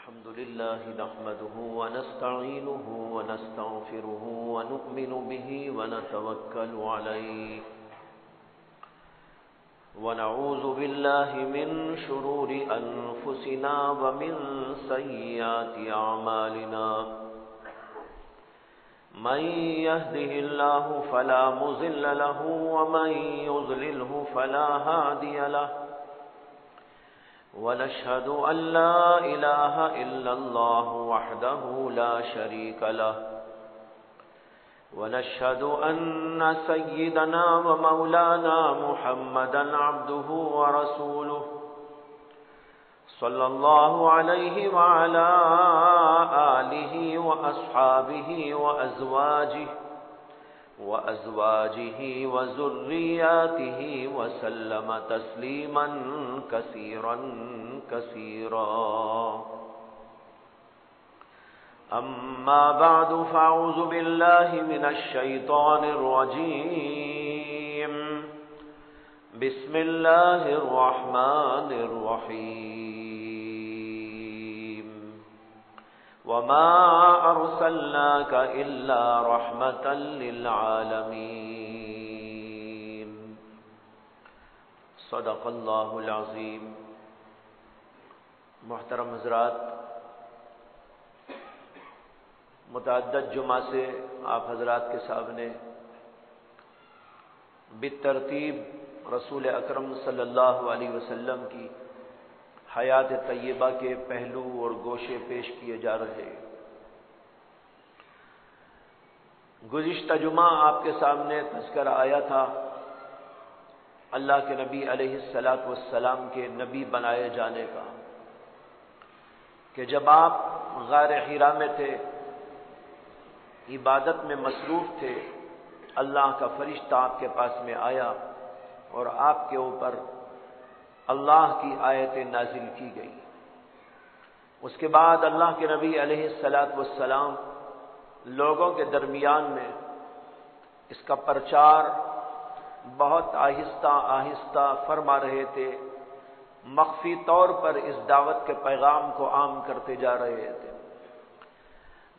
الحمد لله نحمده ونستعينه ونستغفره ونؤمن به ونتوكل عليه ونعوذ بالله من شرور أنفسنا ومن سيئات أعمالنا من يهده الله فلا مضل له ومن يضلله فلا هادي له ونشهد أن لا إله إلا الله وحده لا شريك له ونشهد أن سيدنا ومولانا محمدا عبده ورسوله صلى الله عليه وعلى آله وأصحابه وأزواجه وذرياته وسلم تسليما كثيرا أما بعد فأعوذ بالله من الشيطان الرجيم بسم الله الرحمن الرحيم وما أرسلناك إلا رحمة للعالمين صدق الله العظيم. محترم حضرات، متعدد جمعہ سے آپ حضرات کے سامنے بالترتیب رسول اکرم صلی اللہ علیہ وسلم کی حیات طیبہ کے پہلو اور گوشے پیش کیے جا رہے ہیں. گزشتہ جمعہ آپ کے سامنے تذکرہ آیا تھا اللہ کے نبی علیہ الصلاۃ والسلام کے نبی بنائے جانے کا، کہ جب آپ غار حرا میں تھے، عبادت میں مصروف تھے، اللہ کا فرشتہ آپ کے پاس میں آیا اور آپ کے اوپر اللہ کی آیتیں نازل کی گئی. اس کے بعد اللہ کے نبی علیہ الصلاۃ والسلام لوگوں کے درمیان میں اس کا پرچار بہت آہستہ آہستہ فرما رہے تھے، مخفی طور پر اس دعوت کے پیغام کو عام کرتے جا رہے تھے.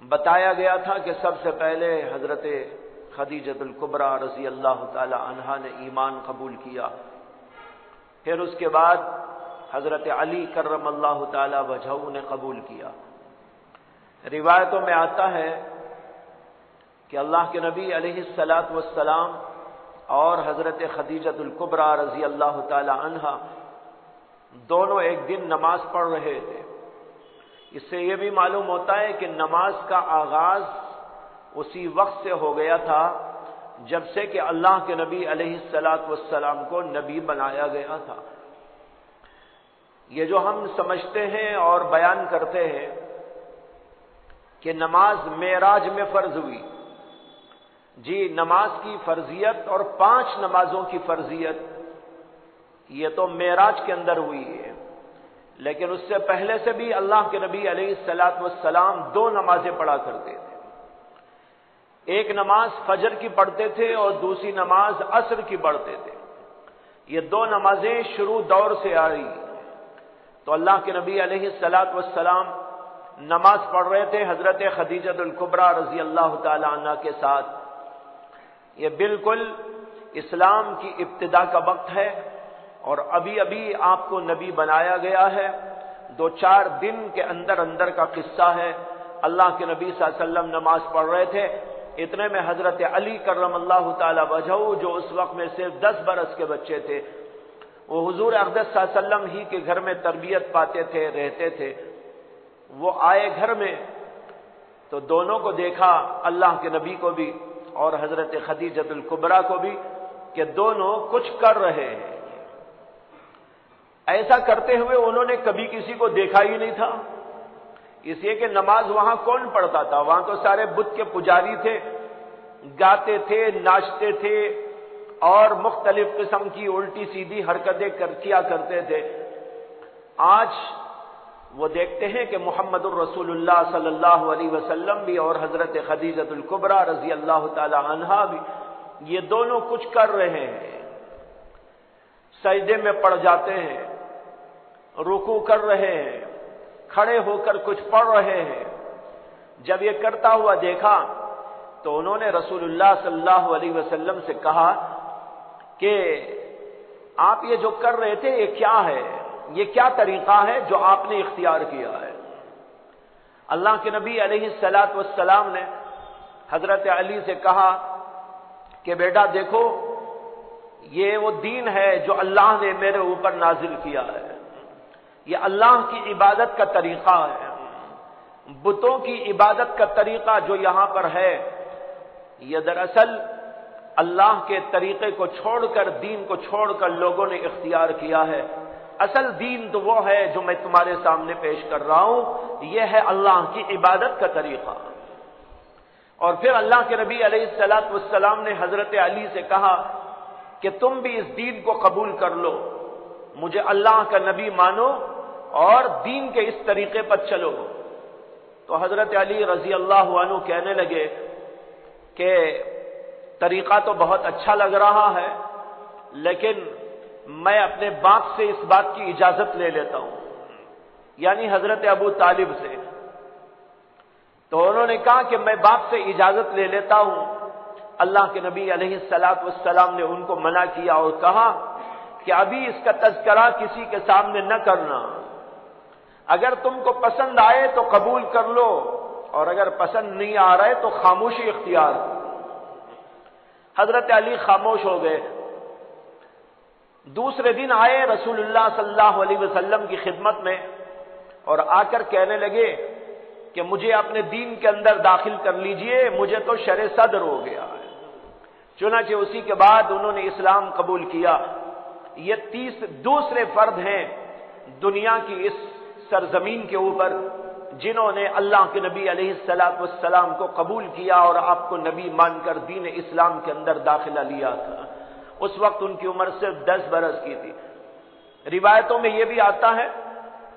بتایا گیا تھا کہ سب سے پہلے حضرت خدیجۃ الکبریٰ رضی اللہ تعالی عنہا نے ایمان قبول کیا، پھر اس کے بعد حضرت علی کرم اللہ تعالی وجہہ نے قبول کیا. روایتوں میں آتا ہے کہ اللہ کے نبی علیہ الصلاۃ والسلام اور حضرت خدیجۃ الکبریٰ رضی اللہ تعالی عنہا دونوں ایک دن نماز پڑھ رہے تھے. اس سے یہ بھی معلوم ہوتا ہے کہ نماز کا آغاز اسی وقت سے ہو گیا تھا جب سے کہ اللہ کے نبی علیہ الصلاۃ والسلام کو نبی بنایا گیا تھا. یہ جو ہم سمجھتے ہیں اور بیان کرتے ہیں کہ نماز معراج میں فرض ہوئی، جی نماز کی فرضیت اور 5 نمازوں کی فرضیت یہ تو معراج کے اندر ہوئی ہے، لیکن اس سے پہلے سے بھی اللہ کے نبی علیہ الصلاۃ والسلام 2 نمازیں پڑھا کرتے تھے. ایک نماز فجر کی پڑھتے تھے اور دوسری نماز عصر کی پڑھتے تھے. یہ 2 نمازیں شروع دور سے آ رہی ہیں. تو اللہ کے نبی علیہ الصلاۃ والسلام نماز پڑھ رہے تھے حضرت خدیجۃ الکبریٰ رضی اللہ تعالی عنہا کے ساتھ. یہ بالکل اسلام کی ابتدا کا وقت ہے اور ابھی ابھی آپ کو نبی بنایا گیا ہے. 2-4 دن کے اندر کا قصہ ہے. اللہ کے نبی صلی اللہ علیہ وسلم نماز پڑھ رہے تھے، اتنے میں حضرت علی کرم اللہ تعالی وجہہ جو اس وقت میں صرف 10 برس کے بچے تھے، وہ حضور اقدس صلی اللہ علیہ وسلم ہی کے گھر میں تربیت پاتے تھے، رہتے تھے. وہ آئے گھر میں تو دونوں کو دیکھا، اللہ کے نبی کو بھی اور حضرت خدیجۃ الکبریٰ کو بھی، کہ دونوں کچھ کر رہے ہیں. ایسا کرتے ہوئے انہوں نے کبھی کسی کو دیکھا ہی نہیں تھا. اس لیے کہ نماز وہاں کون پڑھتا تھا؟ وہاں تو سارے بت کے پجاری تھے، گاتے تھے، ناچتے تھے اور مختلف قسم کی الٹی سیدھی حرکتیں کیا کرتے تھے. آج وہ دیکھتے ہیں کہ محمد الرسول اللہ صلی اللہ علیہ وسلم بھی اور حضرت خدیجۃ الکبریٰ رضی اللہ تعالی عنہا بھی، یہ دونوں کچھ کر رہے ہیں. سجدے میں پڑ جاتے ہیں، رکوع کر رہے ہیں، کھڑے ہو کر کچھ پڑھ رہے ہیں۔ جب یہ کرتا ہوا دیکھا تو انہوں نے رسول اللہ صلی اللہ علیہ وسلم سے کہا کہ آپ یہ جو کر رہے تھے یہ کیا ہے، یہ کیا طریقہ ہے جو آپ نے اختیار کیا ہے؟ اللہ کے نبی علیہ الصلاۃ والسلام نے حضرت علی سے کہا کہ بیٹا دیکھو، یہ وہ دین ہے جو اللہ نے میرے اوپر نازل کیا ہے، یہ اللہ کی عبادت کا طریقہ ہے۔ بتوں کی عبادت کا طریقہ جو یہاں پر ہے، یہ دراصل اللہ کے طریقے کو چھوڑ کر، دین کو چھوڑ کر لوگوں نے اختیار کیا ہے۔ اصل دین تو وہ ہے جو میں تمہارے سامنے پیش کر رہا ہوں، یہ ہے اللہ کی عبادت کا طریقہ۔ اور پھر اللہ کے نبی علیہ الصلاۃ والسلام نے حضرت علی سے کہا کہ تم بھی اس دین کو قبول کر لو، مجھے اللہ کا نبی مانو اور دین کے اس طریقے پر چلو۔ تو حضرت علی رضی اللہ عنہ کہنے لگے کہ طریقہ تو بہت اچھا لگ رہا ہے، لیکن میں اپنے باپ سے اس بات کی اجازت لے لیتا ہوں، یعنی حضرت ابو طالب سے۔ تو انہوں نے کہا کہ میں باپ سے اجازت لے لیتا ہوں۔ اللہ کے نبی علیہ الصلاۃ والسلام نے ان کو منع کیا اور کہا کہ ابھی اس کا تذکرہ کسی کے سامنے نہ کرنا، اگر تم کو پسند آئے تو قبول کر لو، اور اگر پسند نہیں آ رہے تو خاموشی اختیار کرو۔ حضرت علی خاموش ہو گئے۔ دوسرے دن آئے رسول اللہ صلی اللہ علیہ وسلم کی خدمت میں اور آ کر کہنے لگے کہ مجھے اپنے دین کے اندر داخل کر لیجئے، مجھے تو شرع صدر ہو گیا ہے۔ چنانچہ اسی کے بعد انہوں نے اسلام قبول کیا۔ یہ دوسرے فرد ہیں دنیا کی اس سرزمین کے اوپر جنہوں نے اللہ کے نبی علیہ الصلاۃ والسلام کو قبول کیا اور آپ کو نبی مان کر دین اسلام کے اندر داخلہ لیا تھا۔ اس وقت ان کی عمر صرف 10 برس کی تھی۔ روایتوں میں یہ بھی آتا ہے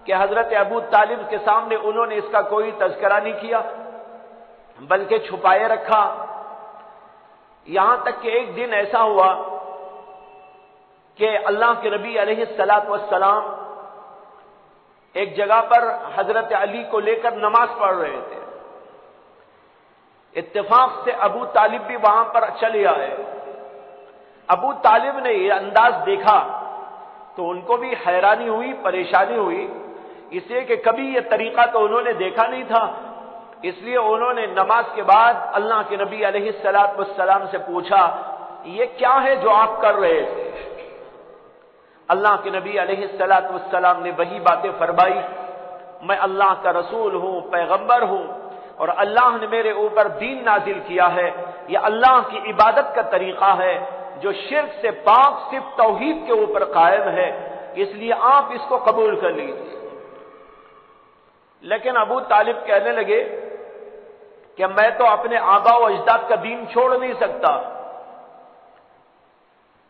کہ حضرت ابو طالب کے سامنے انہوں نے اس کا کوئی تذکرہ نہیں کیا، بلکہ چھپائے رکھا، یہاں تک کہ ایک دن ایسا ہوا کہ اللہ کے نبی علیہ الصلاۃ والسلام ایک جگہ پر حضرت علی کو لے کر نماز پڑھ رہے تھے۔ اتفاق سے ابو طالب بھی وہاں پر چلے آئے۔ ابو طالب نے یہ انداز دیکھا تو ان کو بھی حیرانی ہوئی، پریشانی ہوئی، اس لیے کہ کبھی یہ طریقہ تو انہوں نے دیکھا نہیں تھا۔ اس لیے انہوں نے نماز کے بعد اللہ کے نبی علیہ الصلاۃ والسلام سے پوچھا یہ کیا ہے جو آپ کر رہے تھے؟ اللہ کے نبی علیہ الصلاۃ والسلام نے وہی باتیں فرمائی، میں اللہ کا رسول ہوں، پیغمبر ہوں، اور اللہ نے میرے اوپر دین نازل کیا ہے، یہ اللہ کی عبادت کا طریقہ ہے جو شرک سے پاک صرف توحید کے اوپر قائم ہے، اس لیے آپ اس کو قبول کر لیجیے۔ لیکن ابو طالب کہنے لگے کہ میں تو اپنے آبا و اجداد کا دین چھوڑ نہیں سکتا،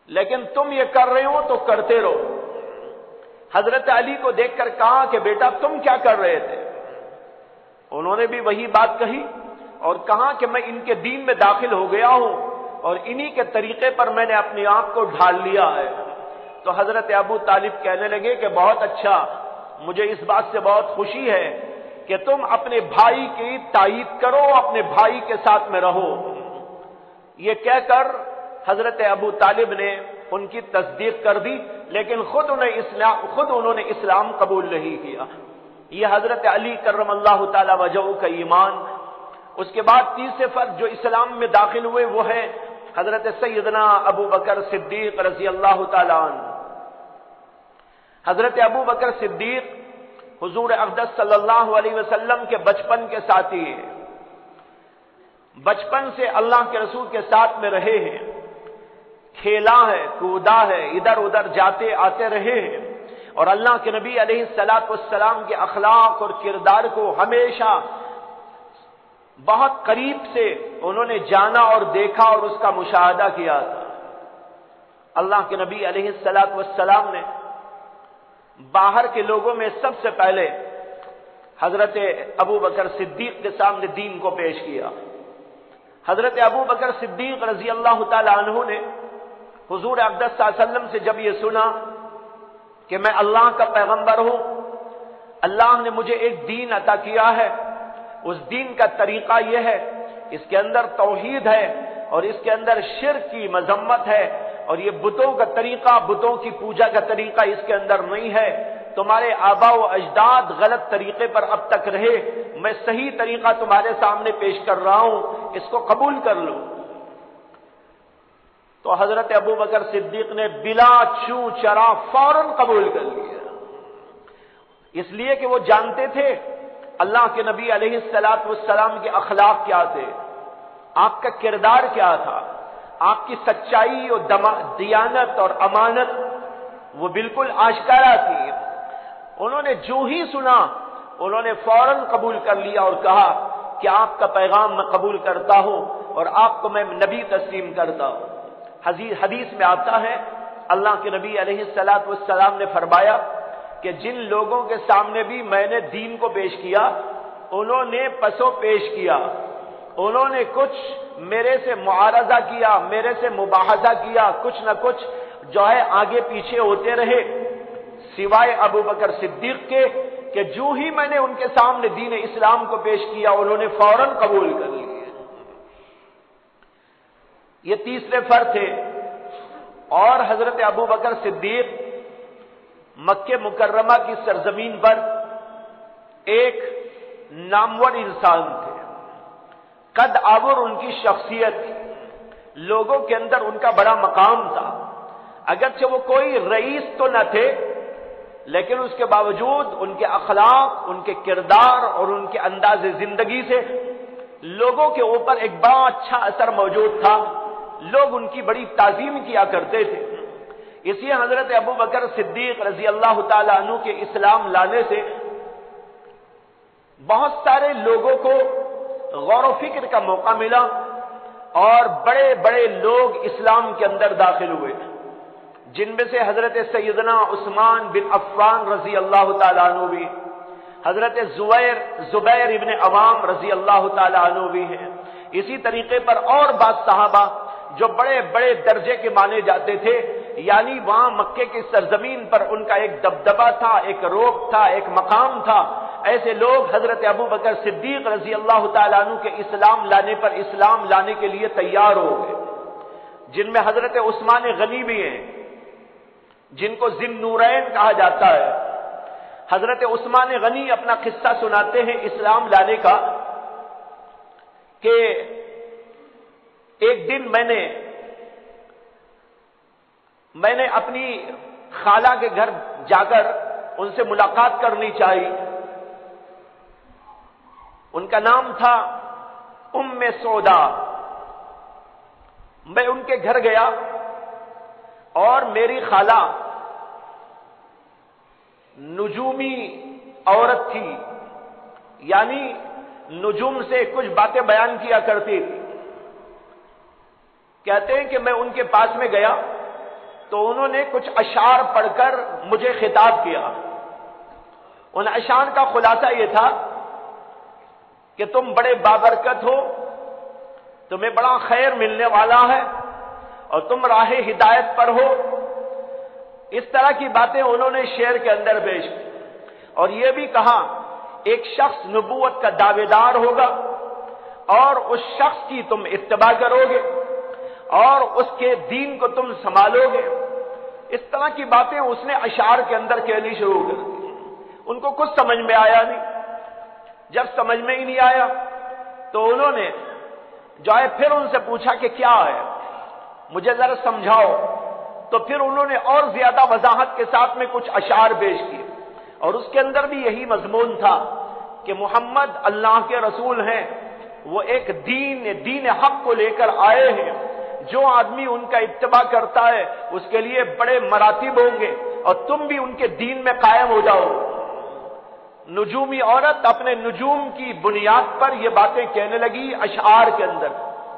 لیکن تم یہ کر رہے ہو تو کرتے رہو۔ حضرت علی کو دیکھ کر کہا کہ بیٹا تم کیا کر رہے تھے؟ انہوں نے بھی وہی بات کہی اور کہا کہ میں ان کے دین میں داخل ہو گیا ہوں اور انہی کے طریقے پر میں نے اپنے آپ کو ڈھال لیا ہے۔ تو حضرت ابو طالب کہنے لگے کہ بہت اچھا، مجھے اس بات سے بہت خوشی ہے کہ تم اپنے بھائی کی تائید کرو، اپنے بھائی کے ساتھ میں رہو۔ یہ کہہ کر حضرت ابو طالب نے ان کی تصدیق کر دی، لیکن خود انہوں نے اسلام قبول نہیں کیا۔ یہ حضرت علی کرم اللہ تعالی وجہہ کا ایمان۔ اس کے بعد تیسرے فرد جو اسلام میں داخل ہوئے وہ ہے حضرت سیدنا ابو بکر صدیق رضی اللہ تعالی عنہ۔ حضرت ابو بکر صدیق حضور اقدس صلی اللہ علیہ وسلم کے بچپن کے ساتھی ہیں، بچپن سے اللہ کے رسول کے ساتھ میں رہے ہیں، کھیلا ہے، کودا ہے، ادھر ادھر جاتے آتے رہے ہیں، اور اللہ کے نبی علیہ الصلاۃ والسلام کے اخلاق اور کردار کو ہمیشہ بہت قریب سے انہوں نے جانا اور دیکھا اور اس کا مشاہدہ کیا تھا۔ اللہ کے نبی علیہ الصلاۃ والسلام نے باہر کے لوگوں میں سب سے پہلے حضرت ابو بکر صدیق کے سامنے دین کو پیش کیا۔ حضرت ابو بکر صدیق رضی اللہ تعالی عنہ نے حضور اقدس صلی اللہ علیہ وسلم سے جب یہ سنا کہ میں اللہ کا پیغمبر ہوں، اللہ نے مجھے ایک دین عطا کیا ہے، اس دین کا طریقہ یہ ہے، اس کے اندر توحید ہے اور اس کے اندر شرک کی مذمت ہے، اور یہ بتوں کا طریقہ، بتوں کی پوجا کا طریقہ اس کے اندر نہیں ہے، تمہارے آباء و اجداد غلط طریقے پر اب تک رہے، میں صحیح طریقہ تمہارے سامنے پیش کر رہا ہوں، اس کو قبول کر لو۔ تو حضرت ابو بکر صدیق نے بلا چوں چرا فوراً قبول کر لیا، اس لیے کہ وہ جانتے تھے اللہ کے نبی علیہ الصلوۃ والسلام کے اخلاق کیا تھے، آپ کا کردار کیا تھا، آپ کی سچائی اور دیانت اور امانت وہ بالکل آشکارا تھی۔ انہوں نے جو ہی سنا انہوں نے فوراً قبول کر لیا اور کہا کہ آپ کا پیغام میں قبول کرتا ہوں اور آپ کو میں نبی تسلیم کرتا ہوں۔ حدیث میں آتا ہے اللہ کے نبی علیہ الصلوۃ والسلام نے فرمایا کہ جن لوگوں کے سامنے بھی میں نے دین کو پیش کیا انہوں نے پسو پیش کیا، انہوں نے کچھ میرے سے معارضہ کیا، میرے سے مباحثہ کیا، کچھ نہ کچھ جو ہے آگے پیچھے ہوتے رہے، سوائے ابو بکر صدیق کے کہ جو ہی میں نے ان کے سامنے دین اسلام کو پیش کیا انہوں نے فوراً قبول کر لیا۔ یہ تیسرے فرد تھے۔ اور حضرت ابو بکر صدیق مکہ مکرمہ کی سرزمین پر ایک نامور انسان تھے، قد آور ان کی شخصیت تھی، لوگوں کے اندر ان کا بڑا مقام تھا، اگرچہ وہ کوئی رئیس تو نہ تھے لیکن اس کے باوجود ان کے اخلاق، ان کے کردار اور ان کے انداز زندگی سے لوگوں کے اوپر ایک بڑا اچھا اثر موجود تھا، لوگ ان کی بڑی تعظیم کیا کرتے تھے۔ اس لیے حضرت ابو بکر صدیق رضی اللہ تعالی عنہ کے اسلام لانے سے بہت سارے لوگوں کو غور و فکر کا موقع ملا اور بڑے بڑے لوگ اسلام کے اندر داخل ہوئے، جن میں سے حضرت سیدنا عثمان بن عفان رضی اللہ تعالیٰ عنہ بھی، حضرت زبیر ابن عوام رضی اللہ تعالیٰ عنہ بھی ہیں، اسی طریقے پر اور بعض صحابہ جو بڑے بڑے درجے کے مانے جاتے تھے، یعنی وہاں مکے کی سرزمین پر ان کا ایک دبدبہ تھا، ایک روب تھا، ایک مقام تھا، ایسے لوگ حضرت ابو بکر صدیق رضی اللہ تعالیٰ عنہ کے اسلام لانے پر اسلام لانے کے لیے تیار ہو گئے، جن میں حضرت عثمان غنی بھی ہیں جن کو ذی النورین کہا جاتا ہے۔ حضرت عثمان غنی اپنا قصہ سناتے ہیں اسلام لانے کا کہ ایک دن میں نے اپنی خالہ کے گھر جا کر ان سے ملاقات کرنی چاہی، ان کا نام تھا ام سودا۔ میں ان کے گھر گیا اور میری خالہ نجومی عورت تھی، یعنی نجوم سے کچھ باتیں بیان کیا کرتی تھی۔ کہتے ہیں کہ میں ان کے پاس میں گیا تو انہوں نے کچھ اشعار پڑھ کر مجھے خطاب کیا۔ ان اشعار کا خلاصہ یہ تھا کہ تم بڑے بابرکت ہو، تمہیں بڑا خیر ملنے والا ہے اور تم راہ ہدایت پر ہو، اس طرح کی باتیں انہوں نے شعر کے اندر پیش کی، اور یہ بھی کہا ایک شخص نبوت کا دعوے دار ہوگا اور اس شخص کی تم اتباع کرو گے اور اس کے دین کو تم سنبھالو گے۔ اس طرح کی باتیں اس نے اشعار کے اندر کہنی شروع کر دی۔ ان کو کچھ سمجھ میں آیا نہیں۔ جب سمجھ میں ہی نہیں آیا تو انہوں نے جو ہے پھر ان سے پوچھا کہ کیا ہے، مجھے ذرا سمجھاؤ۔ تو پھر انہوں نے اور زیادہ وضاحت کے ساتھ میں کچھ اشعار پیش کیے، اور اس کے اندر بھی یہی مضمون تھا کہ محمد اللہ کے رسول ہیں، وہ ایک دین حق کو لے کر آئے ہیں، جو آدمی ان کا اتباع کرتا ہے اس کے لیے بڑے مراتب ہوں گے اور تم بھی ان کے دین میں قائم ہو جاؤ۔ نجومی عورت اپنے نجوم کی بنیاد پر یہ باتیں کہنے لگی اشعار کے اندر۔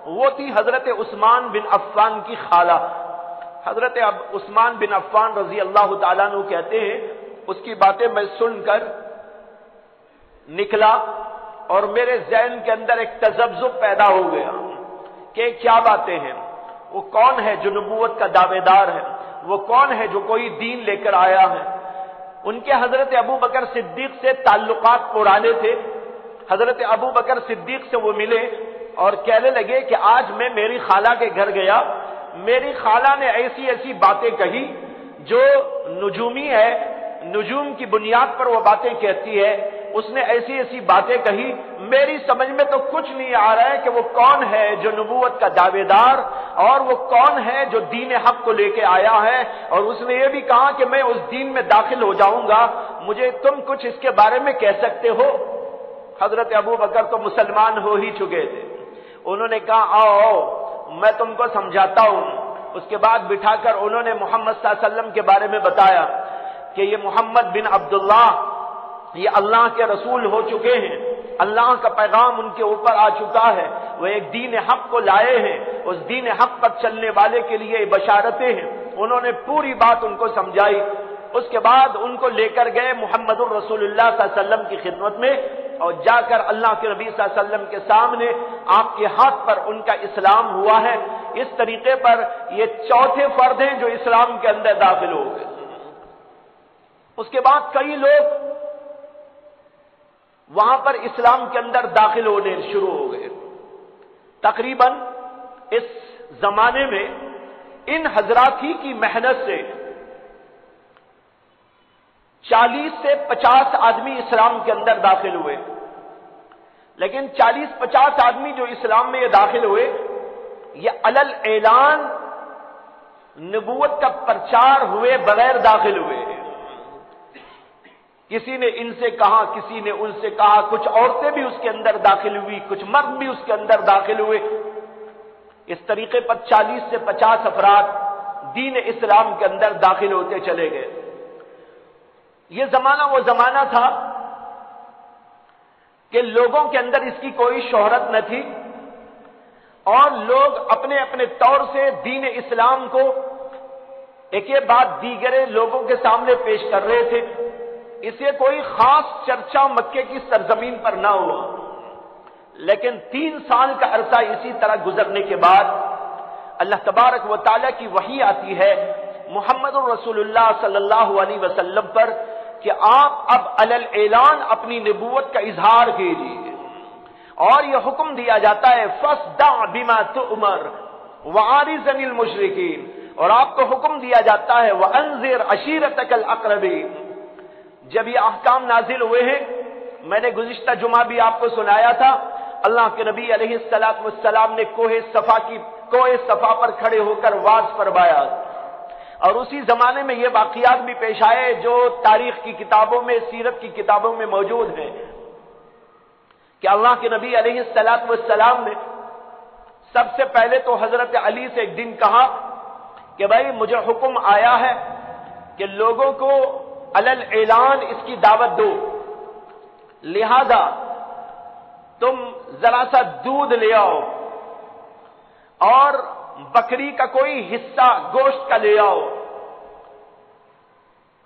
وہ تھی حضرت عثمان بن عفان کی خالہ۔ حضرت عثمان بن عفان رضی اللہ تعالیٰ عنہ کہتے ہیں اس کی باتیں میں سن کر نکلا اور میرے ذہن کے اندر ایک تذبذب پیدا ہو گیا کہ کیا باتیں ہیں، وہ کون ہے جو نبوت کا دعوے دار ہے، وہ کون ہے جو کوئی دین لے کر آیا ہے۔ ان کے حضرت ابو بکر صدیق سے تعلقات پرانے تھے. حضرت ابو بکر صدیق سے وہ ملے اور کہنے لگے کہ آج میں میری خالہ کے گھر گیا, میری خالہ نے ایسی ایسی باتیں کہی جو نجومی ہے, نجوم کی بنیاد پر وہ باتیں کہتی ہے. اس نے ایسی ایسی باتیں کہی, میری سمجھ میں تو کچھ نہیں آ رہا ہے کہ وہ کون ہے جو نبوت کا دعوے دار, اور وہ کون ہے جو دین حق کو لے کے آیا ہے, اور اس نے یہ بھی کہا کہ میں اس دین میں داخل ہو جاؤں گا, مجھے تم کچھ اس کے بارے میں کہہ سکتے ہو. حضرت ابو بکر تو مسلمان ہو ہی چکے تھے. انہوں نے کہا آؤ میں تم کو سمجھاتا ہوں. اس کے بعد بٹھا کر انہوں نے محمد صلی اللہ علیہ وسلم کے بارے میں بتایا کہ یہ محمد بن عبداللہ یہ اللہ کے رسول ہو چکے ہیں, اللہ کا پیغام ان کے اوپر آ چکا ہے, وہ ایک دین حق کو لائے ہیں, اس دین حق پر چلنے والے کے لیے بشارتیں ہیں. انہوں نے پوری بات ان کو سمجھائی. اس کے بعد ان کو لے کر گئے محمد الرسول اللہ صلی اللہ علیہ وسلم کی خدمت میں, اور جا کر اللہ کے نبی صلی اللہ علیہ وسلم کے سامنے آپ کے ہاتھ پر ان کا اسلام ہوا ہے. اس طریقے پر یہ چوتھے فرد ہیں جو اسلام کے اندر داخل ہو گئے. اس کے بعد کئی لوگ وہاں پر اسلام کے اندر داخل ہونے شروع ہو گئے. تقریباً اس زمانے میں ان حضرات ہی کی محنت سے 40 سے 50 آدمی اسلام کے اندر داخل ہوئے. لیکن 40-50 آدمی جو اسلام میں یہ داخل ہوئے, یہ علل اعلان نبوت کا پرچار ہوئے بغیر داخل ہوئے. کسی نے ان سے کہا, کسی نے ان سے کہا, کچھ عورتیں بھی اس کے اندر داخل ہوئی, کچھ مرد بھی اس کے اندر داخل ہوئے. اس طریقے پر 40 سے 50 افراد دین اسلام کے اندر داخل ہوتے چلے گئے. یہ زمانہ وہ زمانہ تھا کہ لوگوں کے اندر اس کی کوئی شہرت نہ تھی, اور لوگ اپنے اپنے طور سے دین اسلام کو ایک بعد دیگرے لوگوں کے سامنے پیش کر رہے تھے. اسے کوئی خاص چرچا مکے کی سرزمین پر نہ ہوا. لیکن 3 سال کا عرصہ اسی طرح گزرنے کے بعد اللہ تبارک و تعالیٰ کی وحی آتی ہے محمد الرسول اللہ صلی اللہ علیہ وسلم پر کہ آپ اب علل اعلان اپنی نبوت کا اظہار کیجیے, اور یہ حکم دیا جاتا ہے فاصدع بما تؤمر وعارض عن المشرکین, اور آپ کو حکم دیا جاتا ہے وانذر عشیرتک الاقربین. جب یہ احکام نازل ہوئے ہیں, میں نے گزشتہ جمعہ بھی آپ کو سنایا تھا, اللہ کے نبی علیہ الصلوۃ والسلام نے کوہ صفا پر کھڑے ہو کر واز فرمایا, اور اسی زمانے میں یہ واقعات بھی پیش آئے جو تاریخ کی کتابوں میں, سیرت کی کتابوں میں موجود ہیں کہ اللہ کے نبی علیہ الصلوۃ والسلام نے سب سے پہلے تو حضرت علی سے ایک دن کہا کہ بھائی مجھے حکم آیا ہے کہ لوگوں کو علل اعلان اس کی دعوت دو, لہذا تم ذرا سا دودھ لے آؤ اور بکری کا کوئی حصہ گوشت کا لے آؤ.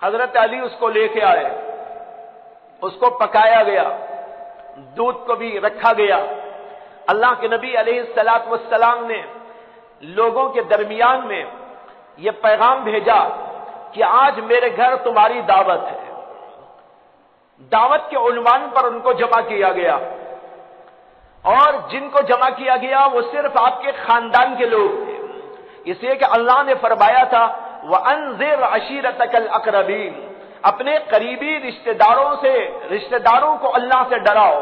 حضرت علی اس کو لے کے آئے, اس کو پکایا گیا, دودھ کو بھی رکھا گیا. اللہ کے نبی علیہ الصلوۃ والسلام نے لوگوں کے درمیان میں یہ پیغام بھیجا کہ آج میرے گھر تمہاری دعوت ہے. دعوت کے عنوان پر ان کو جمع کیا گیا, اور جن کو جمع کیا گیا وہ صرف آپ کے خاندان کے لوگ تھے, اس لیے کہ اللہ نے فرمایا تھا وَأَنذِرْ عَشِيرَتَكَ الْأَقْرَبِينَ, اپنے قریبی رشتہ داروں کو اللہ سے ڈراؤ.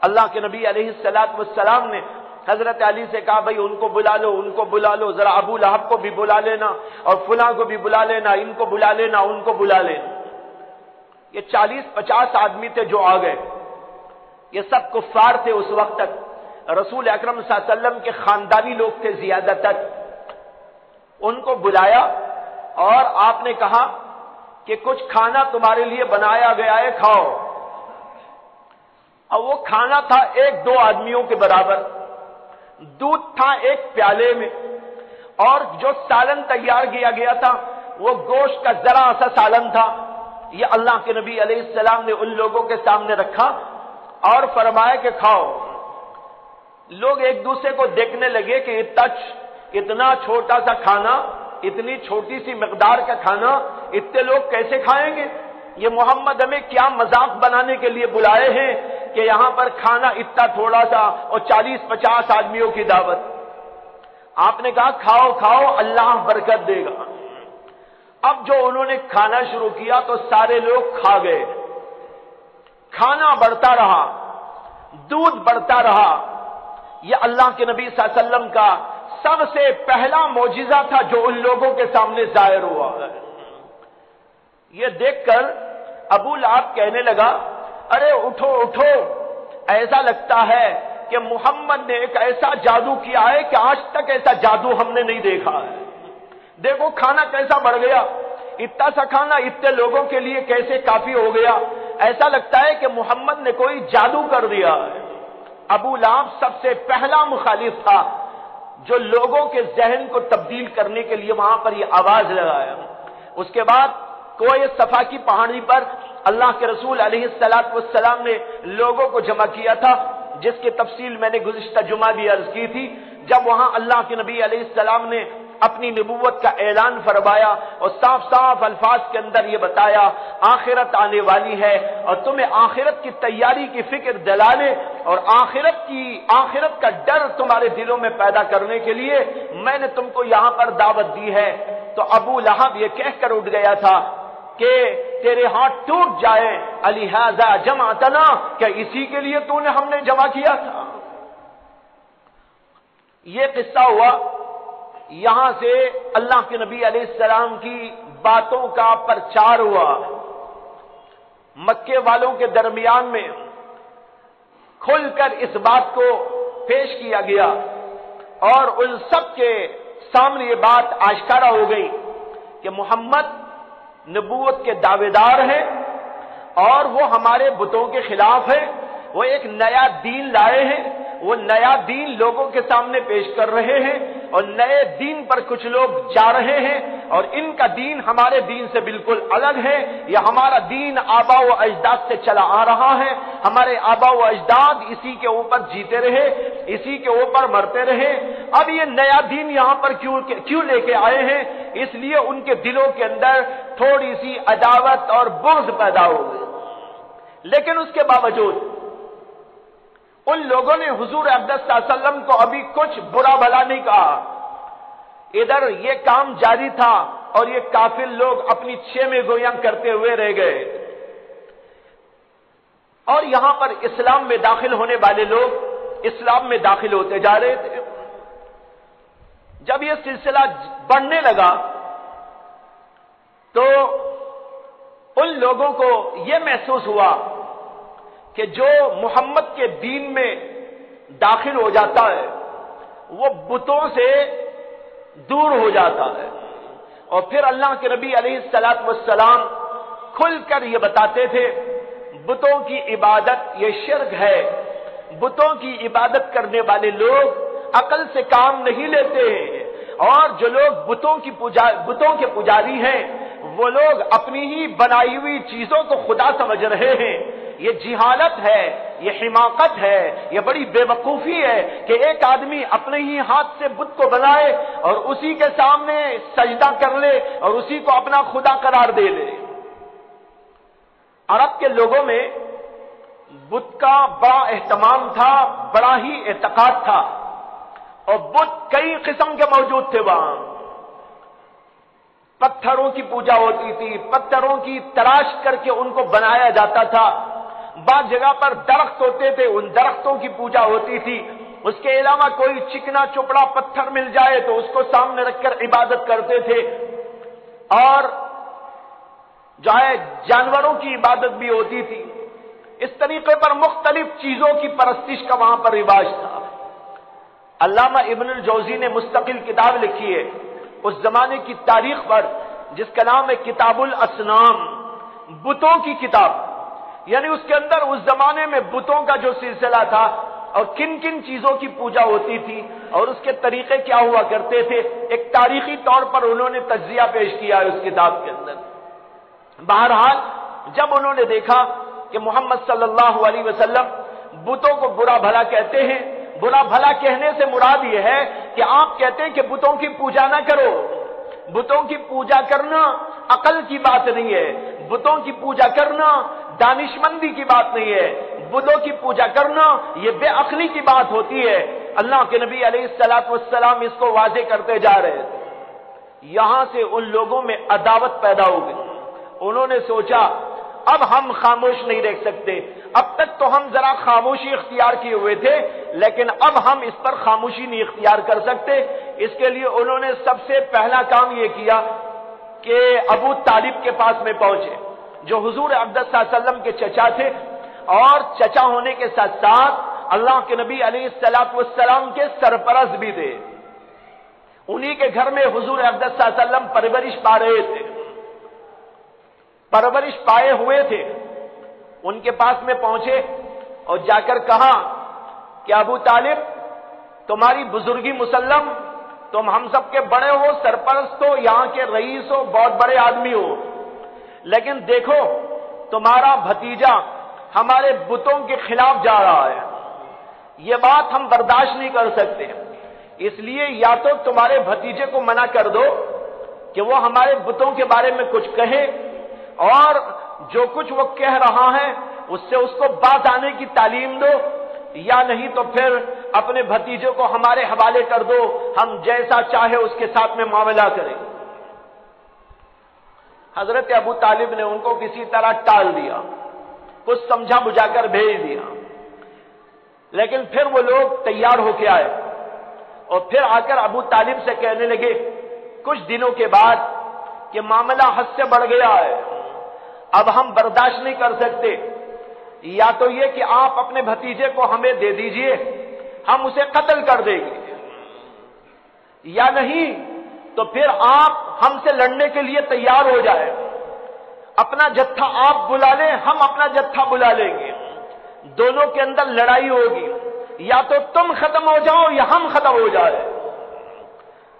اللہ کے نبی علیہ الصلوۃ والسلام نے حضرت علی سے کہا بھائی ان کو بلا لو, ان کو بلا لو, ذرا ابو لہب کو بھی بلا لینا, اور فلاں کو بھی بلا لینا, ان کو بلا لینا, ان کو بلا لینا. یہ 40-50 آدمی تھے جو آ گئے. یہ سب کفار تھے اس وقت تک, رسول اکرم صلی اللہ علیہ وسلم کے خاندانی لوگ تھے زیادہ تر. ان کو بلایا اور آپ نے کہا کہ کچھ کھانا تمہارے لیے بنایا گیا ہے, کھاؤ. اور وہ کھانا تھا 1-2 آدمیوں کے برابر, دودھ تھا 1 پیالے میں, اور جو سالن تیار کیا گیا تھا وہ گوشت کا ذرا سا سالن تھا. یہ اللہ کے نبی علیہ السلام نے ان لوگوں کے سامنے رکھا اور فرمایا کہ کھاؤ. لوگ ایک دوسرے کو دیکھنے لگے کہ اتنا چھوٹا سا کھانا, اتنی چھوٹی سی مقدار کا کھانا اتنے لوگ کیسے کھائیں گے. یہ محمد ہمیں کیا مذاق بنانے کے لیے بلائے ہیں کہ یہاں پر کھانا اتنا تھوڑا سا اور 40-50 آدمیوں کی دعوت. آپ نے کہا کھاؤ کھاؤ اللہ برکت دے گا. اب جو انہوں نے کھانا شروع کیا تو سارے لوگ کھا گئے. کھانا بڑھتا رہا، دودھ بڑھتا رہا. یہ اللہ کے نبی صلی اللہ علیہ وسلم کا سب سے پہلا معجزہ تھا جو ان لوگوں کے سامنے ظاہر ہوا. یہ دیکھ کر ابو لہب کہنے لگا ارے اٹھو اٹھو، ایسا لگتا ہے کہ محمد نے ایک ایسا جادو کیا ہے کہ آج تک ایسا جادو ہم نے نہیں دیکھا ہے. دیکھو کھانا کیسا بڑھ گیا، اتنا سا کھانا اتنے لوگوں کے لیے کیسے کافی ہو گیا. ایسا لگتا ہے کہ محمد نے کوئی جادو کر دیا ہے. ابو لہب سب سے پہلا مخالف تھا جو لوگوں کے ذہن کو تبدیل کرنے کے لیے وہاں پر یہ آواز لگایا. اس کے بعد کوہ صفا کی پہاڑی پر اللہ کے رسول علیہ السلام نے لوگوں کو جمع کیا تھا، جس کی تفصیل میں نے گزشتہ جمعہ بھی عرض کی تھی. جب وہاں اللہ کے نبی علیہ السلام نے اپنی نبوت کا اعلان فرمایا اور صاف صاف الفاظ کے اندر یہ بتایا آخرت آنے والی ہے اور تمہیں آخرت کی تیاری کی فکر دلانے اور آخرت کا ڈر تمہارے دلوں میں پیدا کرنے کے لیے میں نے تم کو یہاں پر دعوت دی ہے، تو ابو لہب یہ کہہ کر اٹھ گیا تھا کہ تیرے ہاتھ ٹوٹ جائے الہذا جمعتنا، کیا اسی کے لیے تو نے ہم نے جمع کیا تھا. یہ قصہ ہوا. یہاں سے اللہ کے نبی علیہ السلام کی باتوں کا پرچار ہوا. مکے والوں کے درمیان میں کھل کر اس بات کو پیش کیا گیا اور ان سب کے سامنے یہ بات آشکارا ہو گئی کہ محمد نبوت کے دعوے دار ہیں اور وہ ہمارے بتوں کے خلاف ہیں. وہ ایک نیا دین لائے ہیں، وہ نیا دین لوگوں کے سامنے پیش کر رہے ہیں اور نئے دین پر کچھ لوگ جا رہے ہیں اور ان کا دین ہمارے دین سے بالکل الگ ہے. یہ ہمارا دین آبا و اجداد سے چلا آ رہا ہے، ہمارے آبا و اجداد اسی کے اوپر جیتے رہے، اسی کے اوپر مرتے رہے. اب یہ نیا دین یہاں پر کیوں لے کے آئے ہیں؟ اس لیے ان کے دلوں کے اندر تھوڑی سی عداوت اور بغض پیدا ہو گئی. لیکن اس کے باوجود ان لوگوں نے حضور اقدس صلی اللہ علیہ وسلم کو ابھی کچھ برا بھلا نہیں کہا. ادھر یہ کام جاری تھا اور یہ کافر لوگ اپنی خیمے گویاں کرتے ہوئے رہ گئے اور یہاں پر اسلام میں داخل ہونے والے لوگ اسلام میں داخل ہوتے جا رہے تھے. جب یہ سلسلہ بڑھنے لگا تو ان لوگوں کو یہ محسوس ہوا کہ جو محمد کے دین میں داخل ہو جاتا ہے وہ بتوں سے دور ہو جاتا ہے. اور پھر اللہ کے نبی علیہ السلام کھل کر یہ بتاتے تھے بتوں کی عبادت یہ شرک ہے. بتوں کی عبادت کرنے والے لوگ عقل سے کام نہیں لیتے ہیں اور جو لوگ بتوں کے پجاری ہیں وہ لوگ اپنی ہی بنائی ہوئی چیزوں کو خدا سمجھ رہے ہیں. یہ جہالت ہے، یہ حماقت ہے، یہ بڑی بے وقوفی ہے کہ ایک آدمی اپنے ہی ہاتھ سے بت کو بنائے اور اسی کے سامنے سجدہ کر لے اور اسی کو اپنا خدا قرار دے لے. عرب کے لوگوں میں بت کا بڑا اہتمام تھا، بڑا ہی اعتقاد تھا اور بت کئی قسم کے موجود تھے. وہاں پتھروں کی پوجا ہوتی تھی، پتھروں کی تراش کر کے ان کو بنایا جاتا تھا. بعض جگہ پر درخت ہوتے تھے، ان درختوں کی پوجا ہوتی تھی. اس کے علاوہ کوئی چکنا چپڑا پتھر مل جائے تو اس کو سامنے رکھ کر عبادت کرتے تھے. اور جو ہے جانوروں کی عبادت بھی ہوتی تھی. اس طریقے پر مختلف چیزوں کی پرستش کا وہاں پر رواج تھا. علامہ ابن الجوزی نے مستقل کتاب لکھی ہے اس زمانے کی تاریخ پر جس کا نام ہے کتاب الاسنام، بتوں کی کتاب. یعنی اس کے اندر اس زمانے میں بتوں کا جو سلسلہ تھا اور کن کن چیزوں کی پوجا ہوتی تھی اور اس کے طریقے کیا ہوا کرتے تھے ایک تاریخی طور پر انہوں نے تجزیہ پیش کیا ہے اس کتاب کے اندر. بہرحال جب انہوں نے دیکھا کہ محمد صلی اللہ علیہ وسلم بتوں کو برا بھلا کہتے ہیں، برا بھلا کہنے سے مراد یہ ہے کہ آپ کہتے ہیں کہ بتوں کی پوجا نہ کرو. بتوں کی پوجا کرنا عقل کی بات نہیں ہے. بتوں کی پوجا کرنا دانشمندی کی بات نہیں ہے، بتوں کی پوجا کرنا یہ بے عقلی کی بات ہوتی ہے۔ اللہ کے نبی علیہ الصلوۃ والسلام اس کو واضح کرتے جا رہے تھے۔ یہاں سے ان لوگوں میں عداوت پیدا ہو گئی۔ انہوں نے سوچا اب ہم خاموش نہیں رہ سکتے، اب تک تو ہم ذرا خاموشی اختیار کیے ہوئے تھے، لیکن اب ہم اس پر خاموشی نہیں اختیار کر سکتے۔ اس کے لیے انہوں نے سب سے پہلا کام یہ کیا کہ ابو طالب کے پاس میں پہنچے، جو حضور اقدس صلی اللہ علیہ وسلم کے چچا تھے، اور چچا ہونے کے ساتھ ساتھ اللہ کے نبی علیہ الصلوۃ والسلام کے سرپرست بھی تھے۔ انہی کے گھر میں حضور اقدس صلی اللہ علیہ وسلم پرورش پا رہے تھے، پرورش پائے ہوئے تھے۔ ان کے پاس میں پہنچے اور جا کر کہا کہ ابو طالب، تمہاری بزرگی مسلم، تم ہم سب کے بڑے ہو، سرپرست ہو، یہاں کے رئیس ہو، بہت بڑے آدمی ہو، لیکن دیکھو تمہارا بھتیجا ہمارے بتوں کے خلاف جا رہا ہے، یہ بات ہم برداشت نہیں کر سکتے، اس لیے یا تو تمہارے بھتیجے کو منع کر دو کہ وہ ہمارے بتوں کے بارے میں کچھ کہے، اور جو کچھ وہ کہہ رہا ہے اس سے اس کو باز آنے کی تعلیم دو، یا نہیں تو پھر اپنے بھتیجے کو ہمارے حوالے کر دو، ہم جیسا چاہے اس کے ساتھ میں معاملہ کریں۔ حضرت ابو طالب نے ان کو کسی طرح ٹال دیا، کچھ سمجھا بجھا کر بھیج دیا، لیکن پھر وہ لوگ تیار ہو کے آئے اور پھر آ کر ابو طالب سے کہنے لگے کچھ دنوں کے بعد کہ معاملہ حد سے بڑھ گیا ہے، اب ہم برداشت نہیں کر سکتے، یا تو یہ کہ آپ اپنے بھتیجے کو ہمیں دے دیجئے، ہم اسے قتل کر دیں گے، یا نہیں تو پھر آپ ہم سے لڑنے کے لیے تیار ہو جائے، اپنا جتھا آپ بلا لیں، ہم اپنا جتھا بلا لیں گے، دونوں کے اندر لڑائی ہوگی، یا تو تم ختم ہو جاؤ یا ہم ختم ہو جائے۔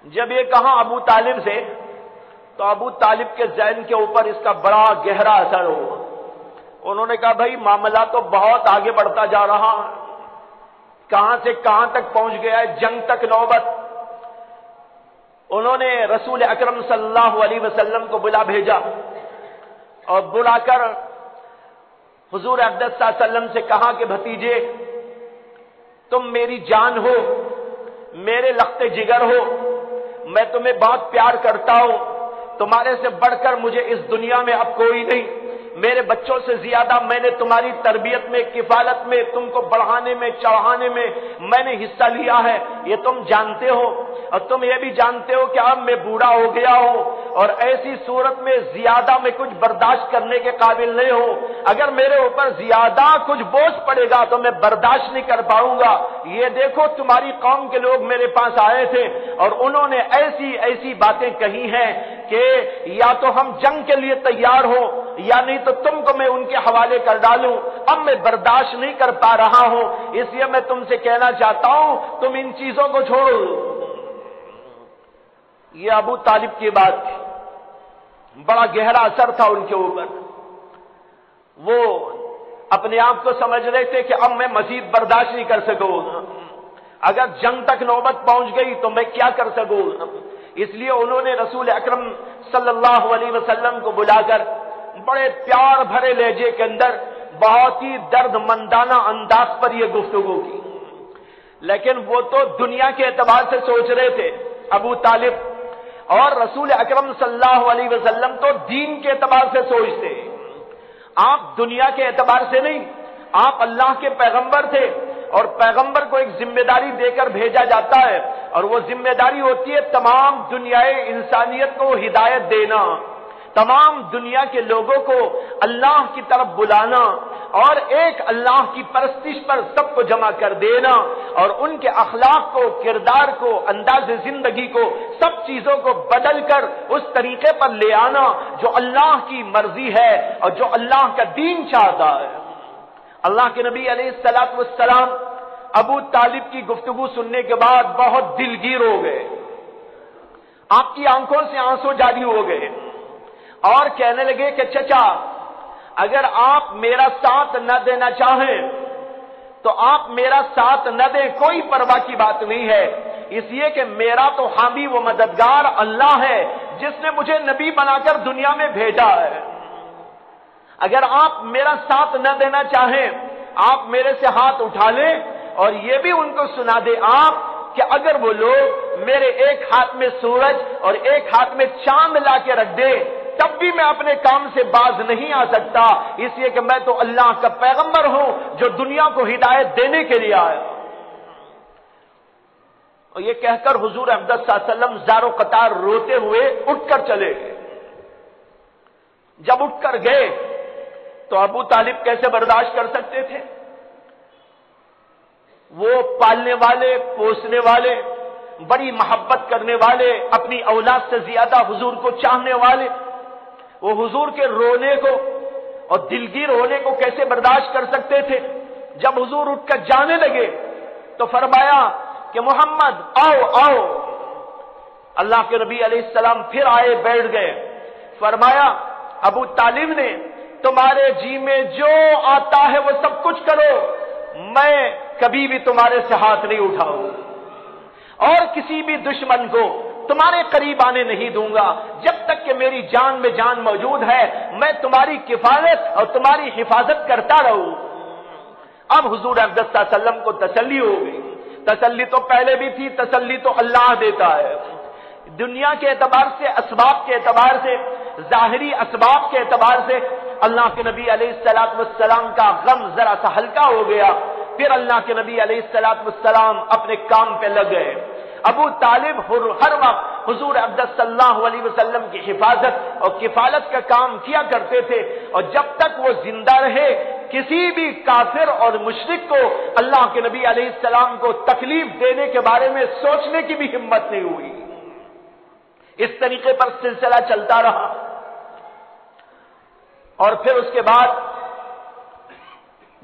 جب یہ کہا ابو طالب سے تو ابو طالب کے ذہن کے اوپر اس کا بڑا گہرا اثر ہوا۔ انہوں نے کہا بھائی معاملہ تو بہت آگے بڑھتا جا رہا ہے، کہاں سے کہاں تک پہنچ گیا ہے، جنگ تک نوبت۔ انہوں نے رسول اکرم صلی اللہ علیہ وسلم کو بلا بھیجا اور بلا کر حضور اقدس صلی اللہ علیہ وسلم سے کہا کہ بھتیجے تم میری جان ہو، میرے لخت جگر ہو، میں تمہیں بہت پیار کرتا ہوں، تمہارے سے بڑھ کر مجھے اس دنیا میں اب کوئی نہیں، میرے بچوں سے زیادہ میں نے تمہاری تربیت میں، کفالت میں، تم کو بڑھانے میں، چڑھانے میں میں نے حصہ لیا ہے، یہ تم جانتے ہو، اور تم یہ بھی جانتے ہو کہ اب میں بوڑھا ہو گیا ہوں اور ایسی صورت میں زیادہ میں کچھ برداشت کرنے کے قابل نہیں ہوں، اگر میرے اوپر زیادہ کچھ بوجھ پڑے گا تو میں برداشت نہیں کر پاؤں گا۔ یہ دیکھو تمہاری قوم کے لوگ میرے پاس آئے تھے اور انہوں نے ایسی ایسی باتیں کہی ہیں کہ یا تو ہم جنگ کے لیے تیار ہو یا نہیں تو تم کو میں ان کے حوالے کر ڈالوں، اب میں برداشت نہیں کر پا رہا ہوں، اس لیے میں تم سے کہنا چاہتا ہوں تم ان چیزوں کو چھوڑو۔ یہ ابو طالب کی بات تھی، بڑا گہرا اثر تھا ان کے اوپر، وہ اپنے آپ کو سمجھ رہے تھے کہ اب میں مزید برداشت نہیں کر سکوں گا، اگر جنگ تک نوبت پہنچ گئی تو میں کیا کر سکوں گا۔ اس لیے انہوں نے رسول اکرم صلی اللہ علیہ وسلم کو بلا کر بڑے پیار بھرے لہجے کے اندر بہت ہی درد مندانہ انداز پر یہ گفتگو کی، لیکن وہ تو دنیا کے اعتبار سے سوچ رہے تھے ابو طالب، اور رسول اکرم صلی اللہ علیہ وسلم تو دین کے اعتبار سے سوچتے، آپ دنیا کے اعتبار سے نہیں، آپ اللہ کے پیغمبر تھے اور پیغمبر کو ایک ذمہ داری دے کر بھیجا جاتا ہے، اور وہ ذمہ داری ہوتی ہے تمام دنیائے انسانیت کو ہدایت دینا، تمام دنیا کے لوگوں کو اللہ کی طرف بلانا اور ایک اللہ کی پرستش پر سب کو جمع کر دینا، اور ان کے اخلاق کو، کردار کو، انداز زندگی کو، سب چیزوں کو بدل کر اس طریقے پر لے آنا جو اللہ کی مرضی ہے اور جو اللہ کا دین چاہتا ہے۔ اللہ کے نبی علیہ الصلوۃ والسلام ابو طالب کی گفتگو سننے کے بعد بہت دلگیر ہو گئے، آپ کی آنکھوں سے آنسو جاری ہو گئے اور کہنے لگے کہ چچا اگر آپ میرا ساتھ نہ دینا چاہیں تو آپ میرا ساتھ نہ دیں، کوئی پرواہ کی بات نہیں ہے، اس لیے کہ میرا تو حامی و مددگار اللہ ہے جس نے مجھے نبی بنا کر دنیا میں بھیجا ہے۔ اگر آپ میرا ساتھ نہ دینا چاہیں، آپ میرے سے ہاتھ اٹھا لیں اور یہ بھی ان کو سنا دے آپ کہ اگر وہ لوگ میرے ایک ہاتھ میں سورج اور ایک ہاتھ میں چاند لا کے رکھ دے تب بھی میں اپنے کام سے باز نہیں آ سکتا، اس لیے کہ میں تو اللہ کا پیغمبر ہوں جو دنیا کو ہدایت دینے کے لیے آیا۔ اور یہ کہہ کر حضور اقدس صلی اللہ علیہ وسلم زار و قطار روتے ہوئے اٹھ کر چلے گئے۔ جب اٹھ کر گئے تو ابو طالب کیسے برداشت کر سکتے تھے؟ وہ پالنے والے، پوسنے والے، بڑی محبت کرنے والے، اپنی اولاد سے زیادہ حضور کو چاہنے والے، وہ حضور کے رونے کو اور دلگیر ہونے کو کیسے برداشت کر سکتے تھے؟ جب حضور اٹھ کر جانے لگے تو فرمایا کہ محمد آؤ آؤ۔ اللہ کے نبی علیہ السلام پھر آئے، بیٹھ گئے۔ فرمایا ابو طالب نے تمہارے جی میں جو آتا ہے وہ سب کچھ کرو، میں کبھی بھی تمہارے سے ہاتھ نہیں اٹھاؤں اور کسی بھی دشمن کو تمہارے قریب آنے نہیں دوں گا جب تک کہ میری جان میں جان موجود ہے، میں تمہاری کفالت اور تمہاری حفاظت کرتا رہوں۔ اب حضور اقدس صلی اللہ علیہ وسلم کو تسلی ہو گئی۔ تسلی تو پہلے بھی تھی، تسلی تو اللہ دیتا ہے۔ دنیا کے اعتبار سے، اسباب کے اعتبار سے، ظاہری اسباب کے اعتبار سے اللہ کے نبی علیہ الصلوۃ والسلام کا غم ذرا سا ہلکا ہو گیا۔ پھر اللہ کے نبی علیہ الصلوۃ والسلام اپنے کام پہ لگ گئے۔ ابو طالب ہر وقت حضور اقدس صلی اللہ علیہ وسلم کی حفاظت اور کفالت کا کام کیا کرتے تھے، اور جب تک وہ زندہ رہے کسی بھی کافر اور مشرک کو اللہ کے نبی علیہ السلام کو تکلیف دینے کے بارے میں سوچنے کی بھی ہمت نہیں ہوئی۔ اس طریقے پر سلسلہ چلتا رہا، اور پھر اس کے بعد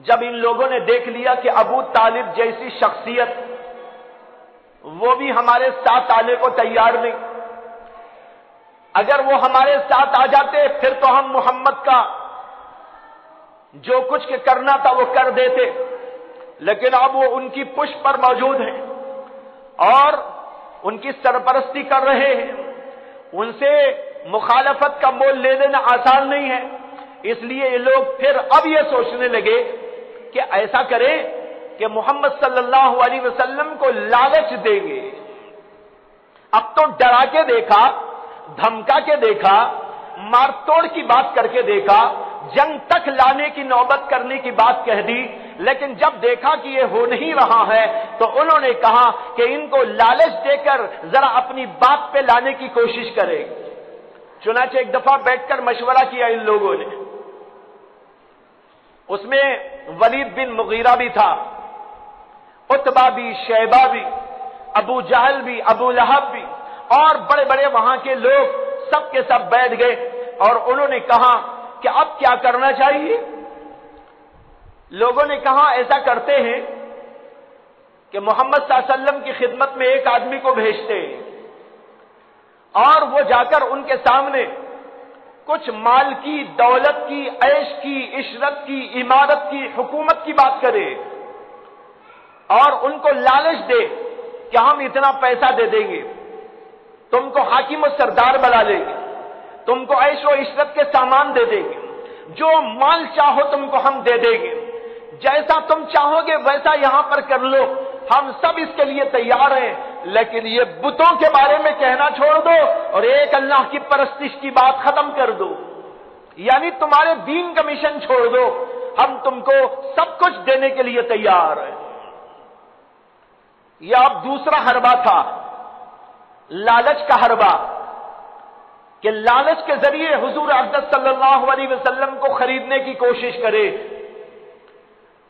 جب ان لوگوں نے دیکھ لیا کہ ابو طالب جیسی شخصیت وہ بھی ہمارے ساتھ آنے کو تیار نہیں، اگر وہ ہمارے ساتھ آ جاتے پھر تو ہم محمد کا جو کچھ کرنا تھا وہ کر دیتے، لیکن اب وہ ان کی پشت پر موجود ہیں اور ان کی سرپرستی کر رہے ہیں، ان سے مخالفت کا مول لے لینا آسان نہیں ہے۔ اس لیے یہ لوگ پھر اب یہ سوچنے لگے کہ ایسا کریں کہ محمد صلی اللہ علیہ وسلم کو لالچ دیں گے۔ اب تو ڈرا کے دیکھا، دھمکا کے دیکھا، مار توڑ کی بات کر کے دیکھا، جنگ تک لانے کی نوبت کرنے کی بات کہہ دی، لیکن جب دیکھا کہ یہ ہو نہیں رہا ہے تو انہوں نے کہا کہ ان کو لالچ دے کر ذرا اپنی بات پہ لانے کی کوشش کرے۔ چنانچہ ایک دفعہ بیٹھ کر مشورہ کیا ان لوگوں نے، اس میں ولید بن مغیرہ بھی تھا، عتبہ بھی، شیبہ بھی، ابو جہل بھی، ابو لہب بھی، اور بڑے بڑے وہاں کے لوگ سب کے سب بیٹھ گئے، اور انہوں نے کہا کہ اب کیا کرنا چاہیے؟ لوگوں نے کہا ایسا کرتے ہیں کہ محمد صلی اللہ علیہ وسلم کی خدمت میں ایک آدمی کو بھیجتے ہیں اور وہ جا کر ان کے سامنے کچھ مال کی، دولت کی، عیش کی، عشرت کی، عمارت کی، حکومت کی بات کرے اور ان کو لالچ دے کہ ہم اتنا پیسہ دے دیں گے، تم کو حاکم و سردار بنا لیں گے، تم کو عیش و عشرت کے سامان دے دیں گے، جو مال چاہو تم کو ہم دے دیں گے، جیسا تم چاہو گے ویسا یہاں پر کر لو، ہم سب اس کے لیے تیار ہیں، لیکن یہ بتوں کے بارے میں کہنا چھوڑ دو اور ایک اللہ کی پرستش کی بات ختم کر دو، یعنی تمہارے دین کا مشن چھوڑ دو، ہم تم کو سب کچھ دینے کے لیے تیار ہیں۔ یہ اب دوسرا حربہ تھا، لالچ کا حربہ، کہ لالچ کے ذریعے حضور اقدس صلی اللہ علیہ وسلم کو خریدنے کی کوشش کرے۔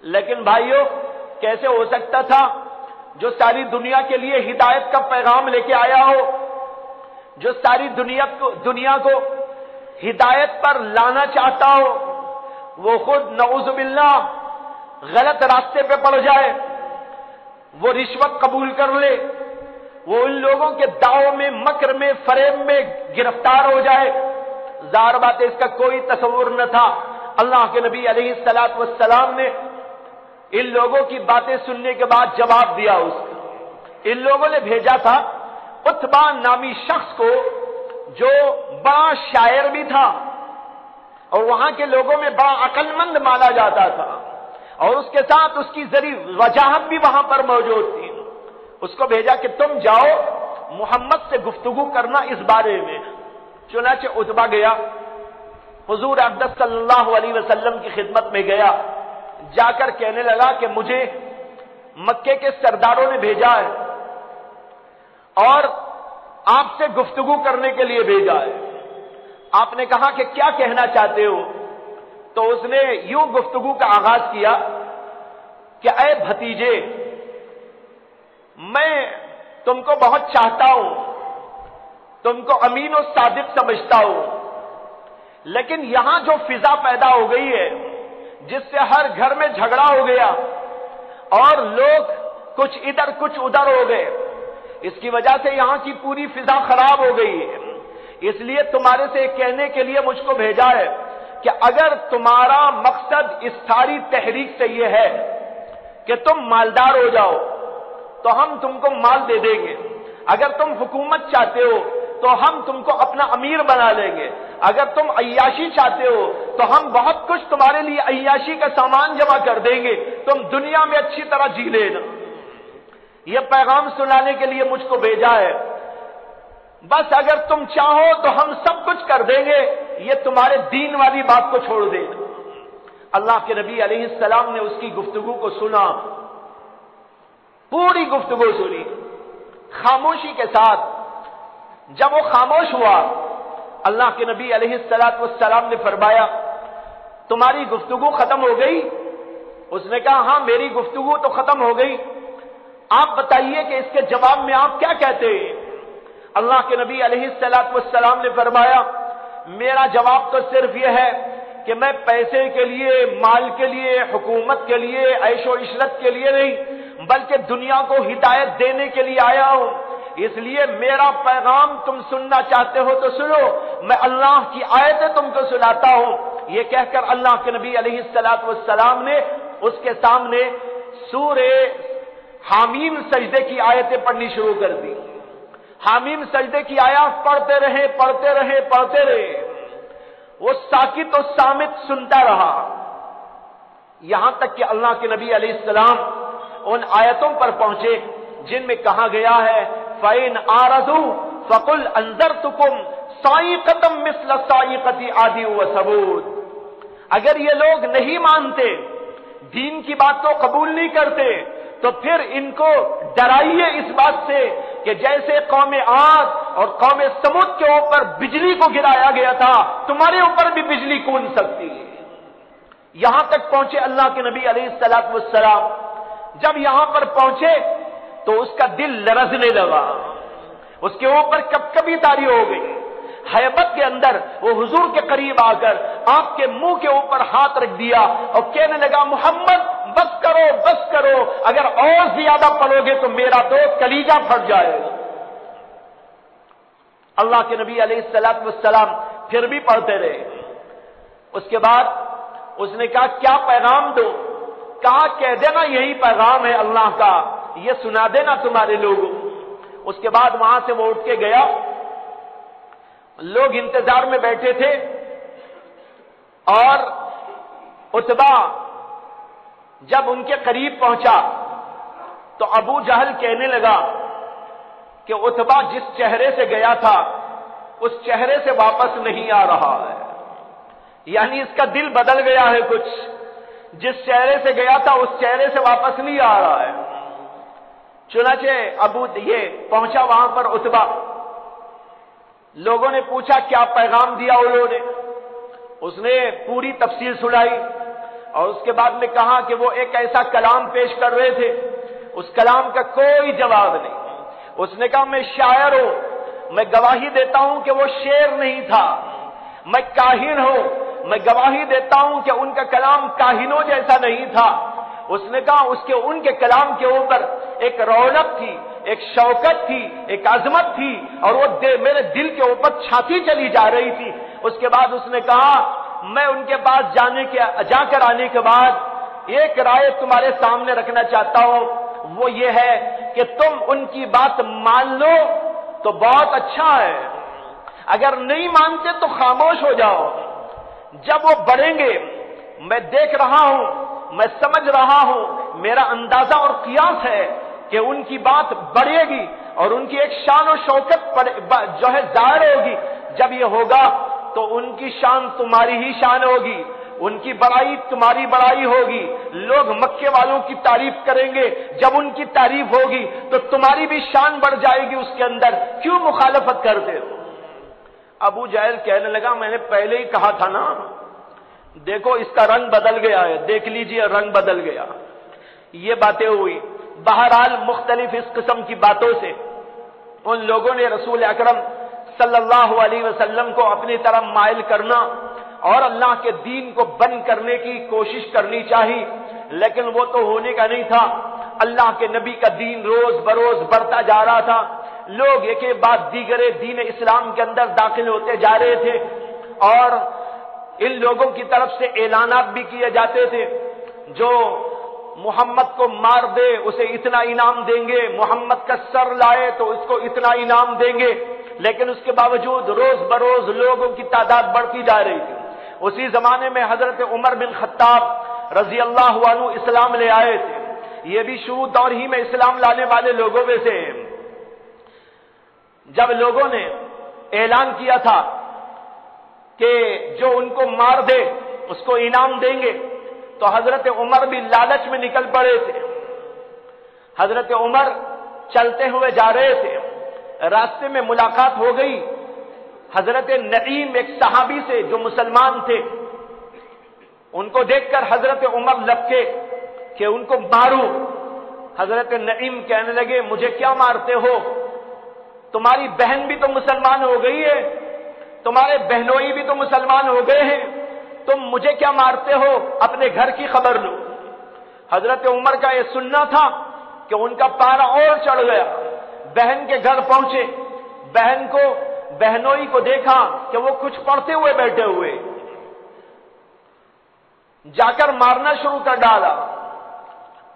لیکن بھائیو کیسے ہو سکتا تھا جو ساری دنیا کے لیے ہدایت کا پیغام لے کے آیا ہو، جو ساری دنیا کو ہدایت پر لانا چاہتا ہو، وہ خود نعوذ باللہ غلط راستے پہ پڑ جائے، وہ رشوت قبول کر لے، وہ ان لوگوں کے داؤ میں، مکر میں، فریب میں گرفتار ہو جائے؟ ظاہر بات ہے اس کا کوئی تصور نہ تھا۔ اللہ کے نبی علیہ الصلوۃ والسلام نے ان لوگوں کی باتیں سننے کے بعد جواب دیا اس کا۔ ان لوگوں نے بھیجا تھا عتبہ نامی شخص کو جو بڑا شاعر بھی تھا اور وہاں کے لوگوں میں بڑا عقل مند مانا جاتا تھا، اور اس کے ساتھ اس کی ذریع وجاہت بھی وہاں پر موجود تھی۔ اس کو بھیجا کہ تم جاؤ محمد سے گفتگو کرنا اس بارے میں۔ چنانچہ عتبہ گیا، حضور اقدس صلی اللہ علیہ وسلم کی خدمت میں گیا، جا کر کہنے لگا کہ مجھے مکے کے سرداروں نے بھیجا ہے اور آپ سے گفتگو کرنے کے لیے بھیجا ہے۔ آپ نے کہا کہ کیا کہنا چاہتے ہو؟ تو اس نے یوں گفتگو کا آغاز کیا کہ اے بھتیجے، میں تم کو بہت چاہتا ہوں، تم کو امین و صادق سمجھتا ہوں، لیکن یہاں جو فضا پیدا ہو گئی ہے جس سے ہر گھر میں جھگڑا ہو گیا اور لوگ کچھ ادھر کچھ ادھر ہو گئے، اس کی وجہ سے یہاں کی پوری فضا خراب ہو گئی ہے۔ اس لیے تمہارے سے کہنے کے لیے مجھ کو بھیجا ہے کہ اگر تمہارا مقصد اس ساری تحریک سے یہ ہے کہ تم مالدار ہو جاؤ تو ہم تم کو مال دے دیں گے، اگر تم حکومت چاہتے ہو تو ہم تم کو اپنا امیر بنا لیں گے، اگر تم عیاشی چاہتے ہو تو ہم بہت کچھ تمہارے لیے عیاشی کا سامان جمع کر دیں گے، تم دنیا میں اچھی طرح جی لینا۔ یہ پیغام سنانے کے لیے مجھ کو بھیجا ہے، بس اگر تم چاہو تو ہم سب کچھ کر دیں گے، یہ تمہارے دین والی بات کو چھوڑ دینا۔ اللہ کے نبی علیہ السلام نے اس کی گفتگو کو سنا، پوری گفتگو سنی خاموشی کے ساتھ۔ جب وہ خاموش ہوا، اللہ کے نبی علیہ السلام نے فرمایا تمہاری گفتگو ختم ہو گئی؟ اس نے کہا ہاں میری گفتگو تو ختم ہو گئی، آپ بتائیے کہ اس کے جواب میں آپ کیا کہتے ہیں؟ اللہ کے نبی علیہ السلام نے فرمایا میرا جواب تو صرف یہ ہے کہ میں پیسے کے لیے، مال کے لیے، حکومت کے لیے، عیش و عشرت کے لیے نہیں بلکہ دنیا کو ہدایت دینے کے لیے آیا ہوں، اس لیے میرا پیغام تم سننا چاہتے ہو تو سنو، میں اللہ کی آیتیں تم کو سناتا ہوں۔ یہ کہہ کر اللہ کے نبی علیہ السلام نے اس کے سامنے سورہ حامیم سجدے کی آیتیں پڑھنی شروع کر دی۔ حامیم سجدے کی آیات پڑھتے رہے وہ ساکت و صامت سنتا رہا، یہاں تک کہ اللہ کے نبی علیہ السلام ان آیتوں پر پہنچے جن میں کہا گیا ہے فَإِنْ آرَضُوا فَقُلْ أَنذَرْتُكُمْ صَاعِقَةً مِثْلَ صَاعِقَةِ عَادٍ وَثَمُودَ۔ اگر یہ لوگ نہیں مانتے، دین کی بات کو قبول نہیں کرتے، تو پھر ان کو ڈرائیے اس بات سے کہ جیسے قوم عاد اور قوم سمود کے اوپر بجلی کو گرایا گیا تھا، تمہارے اوپر بھی بجلی کون سکتی ہے۔ یہاں تک پہنچے اللہ کے نبی علیہ السلام۔ جب یہاں پر پہنچے تو اس کا دل لرزنے لگا، اس کے اوپر کبکبی طاری ہو گئی، ہیبت کے اندر وہ حضور کے قریب آ کر آپ کے منہ کے اوپر ہاتھ رکھ دیا اور کہنے لگا محمد بس کرو، اگر اور زیادہ پڑھو گے تو میرا تو کلیجہ پھٹ جائے گا۔ اللہ کے نبی علیہ السلام پھر بھی پڑھتے رہے۔ اس کے بعد اس نے کہا کیا پیغام دو؟ کہا کہہ دینا یہی پیغام ہے اللہ کا، یہ سنا دینا تمہارے لوگوں۔ اس کے بعد وہاں سے وہ اٹھ کے گیا، لوگ انتظار میں بیٹھے تھے اور عتبہ جب ان کے قریب پہنچا تو ابو جہل کہنے لگا کہ عتبہ جس چہرے سے گیا تھا اس چہرے سے واپس نہیں آ رہا ہے، یعنی اس کا دل بدل گیا ہے، کچھ جس چہرے سے گیا تھا اس چہرے سے واپس نہیں آ رہا ہے۔ چنانچہ یہ پہنچا وہاں پر عتبہ، لوگوں نے پوچھا کیا پیغام دیا انہوں نے؟ اس نے پوری تفصیل سنائی اور اس کے بعد میں کہا کہ وہ ایک ایسا کلام پیش کر رہے تھے، اس کلام کا کوئی جواب نہیں۔ اس نے کہا میں شاعر ہوں، میں گواہی دیتا ہوں کہ وہ شعر نہیں تھا، میں کاہن ہوں، میں گواہی دیتا ہوں کہ ان کا کلام کاہنوں جیسا نہیں تھا۔ اس نے کہا ان کے کلام کے اوپر ایک رونق تھی، ایک شوکت تھی، ایک عظمت تھی، اور وہ میرے دل کے اوپر چھاتی چلی جا رہی تھی۔ اس کے بعد اس نے کہا میں ان کے پاس جا کر آنے کے بعد ایک رائے تمہارے سامنے رکھنا چاہتا ہوں، وہ یہ ہے کہ تم ان کی بات مان لو تو بہت اچھا ہے، اگر نہیں مانتے تو خاموش ہو جاؤ، جب وہ بڑھیں گے میں دیکھ رہا ہوں، میں سمجھ رہا ہوں، میرا اندازہ اور قیاس ہے کہ ان کی بات بڑھے گی اور ان کی ایک شان و شوکت جو ہے ظاہر ہوگی۔ جب یہ ہوگا تو ان کی شان تمہاری ہی شان ہوگی، ان کی بڑائی تمہاری بڑائی ہوگی، لوگ مکے والوں کی تعریف کریں گے، جب ان کی تعریف ہوگی تو تمہاری بھی شان بڑھ جائے گی اس کے اندر، کیوں مخالفت کرتے ہو؟ ابو جہل کہنے لگا میں نے پہلے ہی کہا تھا نا، دیکھو اس کا رنگ بدل گیا ہے، دیکھ لیجئے رنگ بدل گیا۔ یہ باتیں ہوئی۔ بہرحال مختلف اس قسم کی باتوں سے ان لوگوں نے رسول اکرم صلی اللہ علیہ وسلم کو اپنی طرف مائل کرنا اور اللہ کے دین کو بند کرنے کی کوشش کرنی چاہی، لیکن وہ تو ہونے کا نہیں تھا۔ اللہ کے نبی کا دین روز بروز بڑھتا جا رہا تھا، لوگ ایک کے بعد دیگرے دین اسلام کے اندر داخل ہوتے جا رہے تھے، اور ان لوگوں کی طرف سے اعلانات بھی کیے جاتے تھے، جو محمد کو مار دے اسے اتنا انعام دیں گے، محمد کا سر لائے تو اس کو اتنا انعام دیں گے، لیکن اس کے باوجود روز بروز لوگوں کی تعداد بڑھتی جا رہی تھی۔ اسی زمانے میں حضرت عمر بن خطاب رضی اللہ عنہ اسلام لے آئے تھے، یہ بھی شروع دور ہی میں اسلام لانے والے لوگوں میں سے۔ جب لوگوں نے اعلان کیا تھا کہ جو ان کو مار دے اس کو انعام دیں گے، تو حضرت عمر بھی لالچ میں نکل پڑے تھے۔ حضرت عمر چلتے ہوئے جا رہے تھے، راستے میں ملاقات ہو گئی حضرت نعیم ایک صحابی سے جو مسلمان تھے، ان کو دیکھ کر حضرت عمر لپکے کہ ان کو ماروں۔ حضرت نعیم کہنے لگے مجھے کیا مارتے ہو، تمہاری بہن بھی تو مسلمان ہو گئی ہے، تمہارے بہنوئی بھی تو مسلمان ہو گئے ہیں، تم مجھے کیا مارتے ہو، اپنے گھر کی خبر لو۔ حضرت عمر کا یہ سننا تھا کہ ان کا پارا اور چڑھ گیا، بہن کے گھر پہنچے، بہن کو بہنوئی کو دیکھا کہ وہ کچھ پڑھتے ہوئے بیٹھے ہوئے، جا کر مارنا شروع کر ڈالا۔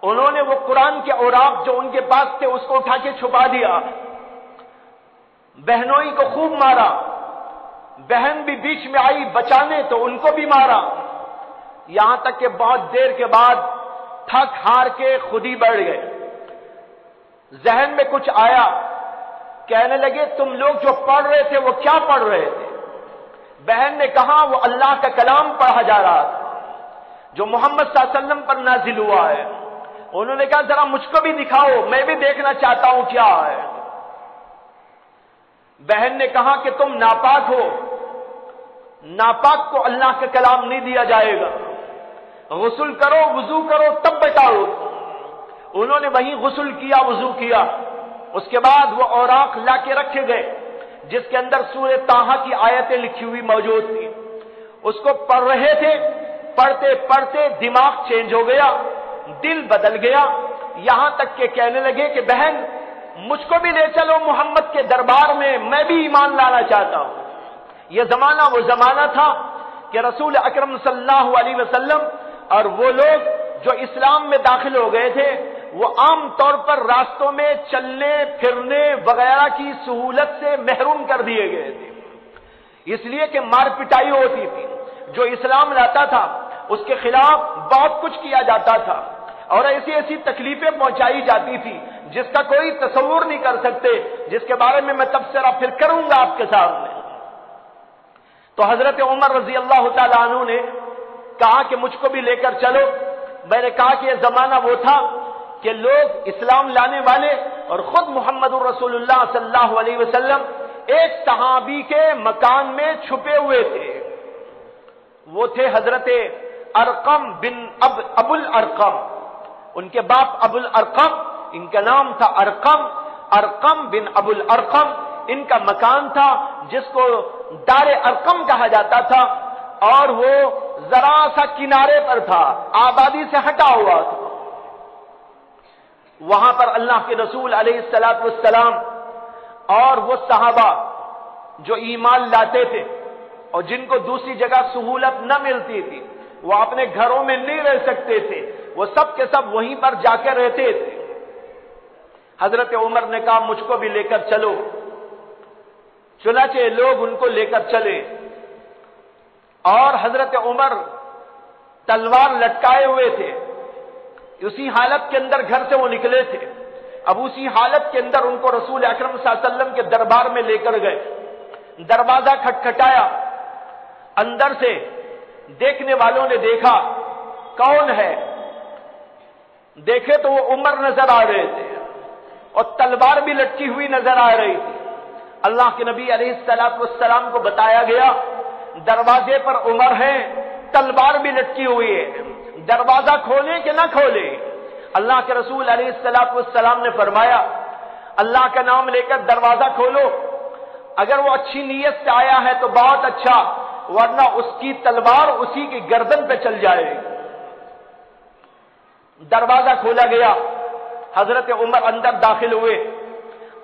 انہوں نے وہ قرآن کے اوراق جو ان کے پاس تھے اس کو اٹھا کے چھپا دیا، بہنوئی کو خوب مارا، بہن بھی بیچ میں آئی بچانے تو ان کو بھی مارا، یہاں تک کہ بہت دیر کے بعد تھک ہار کے خود ہی بیٹھ گئے۔ ذہن میں کچھ آیا، کہنے لگے تم لوگ جو پڑھ رہے تھے وہ کیا پڑھ رہے تھے؟ بہن نے کہا وہ اللہ کا کلام پڑھا جا رہا تھا جو محمد صلی اللہ علیہ وسلم پر نازل ہوا ہے۔ انہوں نے کہا ذرا مجھ کو بھی دکھاؤ، میں بھی دیکھنا چاہتا ہوں کیا ہے۔ بہن نے کہا کہ تم ناپاک ہو، ناپاک کو اللہ کا کلام نہیں دیا جائے گا، غسل کرو وضو کرو تب بتاؤ۔ انہوں نے وہیں غسل کیا، وضو کیا، اس کے بعد وہ اوراق لا کے رکھے گئے جس کے اندر سورہ طٰہٰ کی آیتیں لکھی ہوئی موجود تھی، اس کو پڑھ رہے تھے۔ پڑھتے پڑھتے دماغ چینج ہو گیا، دل بدل گیا، یہاں تک کہ کہنے لگے کہ بہن مجھ کو بھی لے چلو محمد کے دربار میں بھی ایمان لانا چاہتا ہوں۔ یہ زمانہ وہ زمانہ تھا کہ رسول اکرم صلی اللہ علیہ وسلم اور وہ لوگ جو اسلام میں داخل ہو گئے تھے وہ عام طور پر راستوں میں چلنے پھرنے وغیرہ کی سہولت سے محروم کر دیے گئے تھے، اس لیے کہ مار پٹائی ہوتی تھی، جو اسلام لاتا تھا اس کے خلاف بہت کچھ کیا جاتا تھا اور ایسی ایسی تکلیفیں پہنچائی جاتی تھی جس کا کوئی تصور نہیں کر سکتے، جس کے بارے میں تبصرہ پھر کروں گا آپ کے سامنے۔ تو حضرت عمر رضی اللہ تعالیٰ عنہ نے کہا کہ مجھ کو بھی لے کر چلو۔ میں نے کہا کہ یہ زمانہ وہ تھا کہ لوگ اسلام لانے والے اور خود محمد الرسول اللہ صلی اللہ علیہ وسلم ایک صحابی کے مکان میں چھپے ہوئے تھے، وہ تھے حضرت ارقم بن ابو الارقم، ان کے باپ ابو الارقم، ان کا نام تھا ارقم بن ابو الارقم، ان کا مکان تھا جس کو دار ارقم کہا جاتا تھا، اور وہ ذرا سا کنارے پر تھا، آبادی سے ہٹا ہوا تھا۔ وہاں پر اللہ کے رسول علیہ الصلوۃ والسلام اور وہ صحابہ جو ایمان لاتے تھے اور جن کو دوسری جگہ سہولت نہ ملتی تھی، وہ اپنے گھروں میں نہیں رہ سکتے تھے، وہ سب کے سب وہیں پر جا کے رہتے تھے۔ حضرت عمر نے کہا مجھ کو بھی لے کر چلو، چنانچہ لوگ ان کو لے کر چلے اور حضرت عمر تلوار لٹکائے ہوئے تھے. اسی حالت کے اندر گھر سے وہ نکلے تھے. اب اسی حالت کے اندر ان کو رسول اکرم صلی اللہ علیہ وسلم کے دربار میں لے کر گئے. دروازہ کھٹکھٹایا. اندر سے دیکھنے والوں نے دیکھا کون ہے. دیکھے تو وہ عمر نظر آ رہے تھے اور تلوار بھی لٹکی ہوئی نظر آ رہی تھی. اللہ کے نبی علیہ الصلوۃ والسلام کو بتایا گیا دروازے پر عمر ہیں, تلوار بھی لٹکی ہوئی ہے, دروازہ کھولے کہ نہ کھولے. اللہ کے رسول علیہ الصلوۃ والسلام نے فرمایا اللہ کا نام لے کر دروازہ کھولو. اگر وہ اچھی نیت سے آیا ہے تو بہت اچھا, ورنہ اس کی تلوار اسی کی گردن پہ چل جائے. دروازہ کھولا گیا. حضرت عمر اندر داخل ہوئے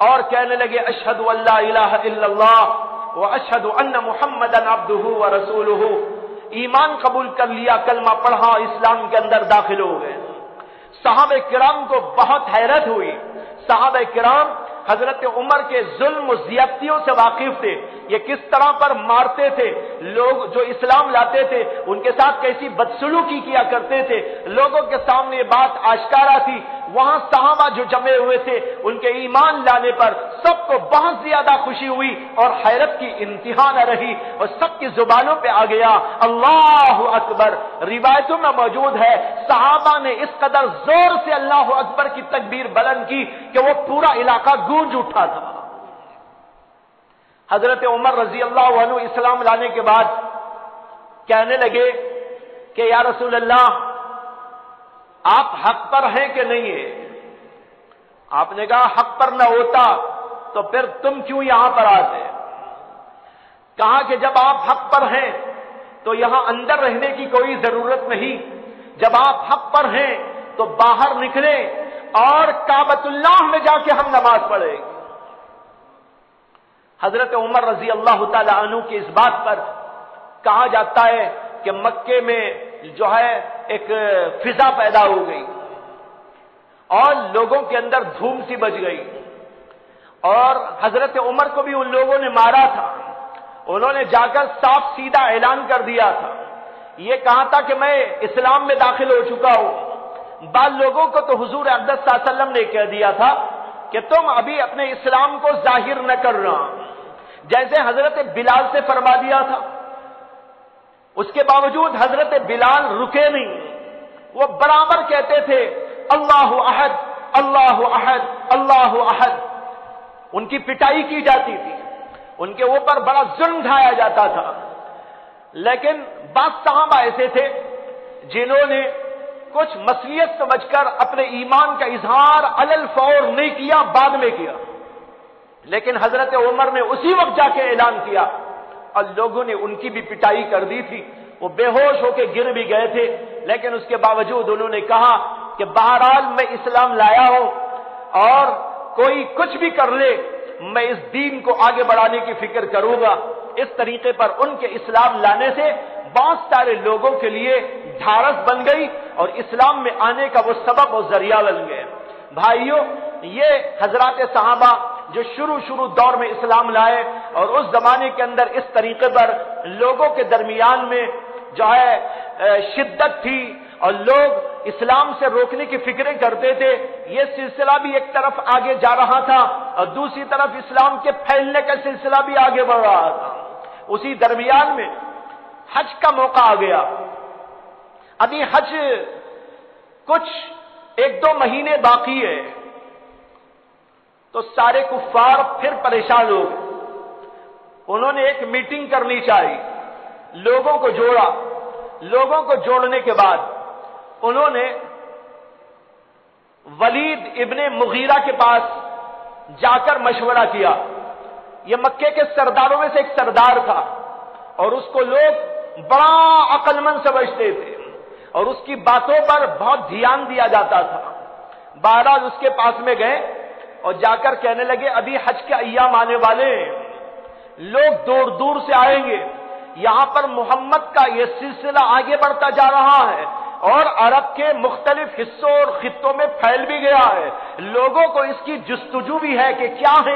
اور کہنے لگے اشہد ان لا الہ الا اللہ واشہد ان محمدا عبدہ ورسولہ. ایمان قبول کر لیا, کلمہ پڑھا, اسلام کے اندر داخل ہو گئے. صحابہ کرام کو بہت حیرت ہوئی. صحابہ کرام حضرت عمر کے ظلم و زیادتیوں سے واقف تھے. یہ کس طرح پر مارتے تھے لوگ جو اسلام لاتے تھے, ان کے ساتھ کیسی بدسلوکی کیا کرتے تھے. لوگوں کے سامنے یہ بات آشکارا تھی. وہاں صحابہ جو جمے ہوئے تھے ان کے ایمان لانے پر سب کو بہت زیادہ خوشی ہوئی اور حیرت کی انتہا نہ رہی, اور سب کی زبانوں پہ آ گیا اللہ اکبر. روایتوں میں موجود ہے صحابہ نے اس قدر زور سے اللہ اکبر کی تکبیر بلند کی کہ وہ پورا علاقہ گونج اٹھا تھا. حضرت عمر رضی اللہ عنہ اسلام لانے کے بعد کہنے لگے کہ یا رسول اللہ آپ حق پر ہیں کہ نہیں ہے. آپ نے کہا حق پر نہ ہوتا تو پھر تم کیوں یہاں پر آتے. کہا کہ جب آپ حق پر ہیں تو یہاں اندر رہنے کی کوئی ضرورت نہیں. جب آپ حق پر ہیں تو باہر نکلیں اور کعبۃ اللہ میں جا کے ہم نماز پڑھیں. حضرت عمر رضی اللہ تعالی عنہ کی اس بات پر کہا جاتا ہے کہ مکے میں جو ہے ایک فضا پیدا ہو گئی اور لوگوں کے اندر دھوم سی بچ گئی. اور حضرت عمر کو بھی ان لوگوں نے مارا تھا. انہوں نے جا کر صاف سیدھا اعلان کر دیا تھا, یہ کہا تھا کہ میں اسلام میں داخل ہو چکا ہوں. بعض لوگوں کو تو حضور اقدس صلی اللہ علیہ وسلم نے کہہ دیا تھا کہ تم ابھی اپنے اسلام کو ظاہر نہ کر رہا, جیسے حضرت بلال سے فرما دیا تھا. اس کے باوجود حضرت بلال رکے نہیں, وہ برابر کہتے تھے اللہ احد اللہ احد اللہ احد. ان کی پٹائی کی جاتی تھی, ان کے اوپر بڑا ظلم ڈھایا جاتا تھا. لیکن بعض صحابہ ایسے تھے جنہوں نے کچھ مصلحت سمجھ کر اپنے ایمان کا اظہار علل فور نہیں کیا, بعد میں کیا. لیکن حضرت عمر نے اسی وقت جا کے اعلان کیا اور لوگوں نے ان کی بھی پٹائی کر دی تھی. وہ بے ہوش ہو کے گر بھی گئے تھے, لیکن اس کے باوجود انہوں نے کہا کہ بہرحال میں اسلام لایا ہوں اور کوئی کچھ بھی کر لے میں اس دین کو آگے بڑھانے کی فکر کروں گا. اس طریقے پر ان کے اسلام لانے سے بہت سارے لوگوں کے لیے ڈھارس بن گئی اور اسلام میں آنے کا وہ سبب اور ذریعہ بن گئے. بھائیوں, یہ حضرات صحابہ جو شروع دور میں اسلام لائے اور اس زمانے کے اندر اس طریقے پر لوگوں کے درمیان میں جو ہے شدت تھی اور لوگ اسلام سے روکنے کی فکریں کرتے تھے, یہ سلسلہ بھی ایک طرف آگے جا رہا تھا اور دوسری طرف اسلام کے پھیلنے کا سلسلہ بھی آگے بڑھ رہا تھا. اسی درمیان میں حج کا موقع آ گیا. ابھی حج کچھ 1-2 مہینے باقی ہے تو سارے کفار پھر پریشان ہو گئے. انہوں نے ایک میٹنگ کرنی چاہی, لوگوں کو جوڑا. لوگوں کو جوڑنے کے بعد انہوں نے ولید ابن مغیرہ کے پاس جا کر مشورہ کیا. یہ مکے کے سرداروں میں سے ایک سردار تھا اور اس کو لوگ بڑا عقل مند سمجھتے تھے اور اس کی باتوں پر بہت دھیان دیا جاتا تھا. بہرحال اس کے پاس میں گئے اور جا کر کہنے لگے ابھی حج کے ایام آنے والے ہیں, لوگ دور دور سے آئیں گے, یہاں پر محمد کا یہ سلسلہ آگے بڑھتا جا رہا ہے اور عرب کے مختلف حصوں اور خطوں میں پھیل بھی گیا ہے. لوگوں کو اس کی جستجو بھی ہے کہ کیا ہے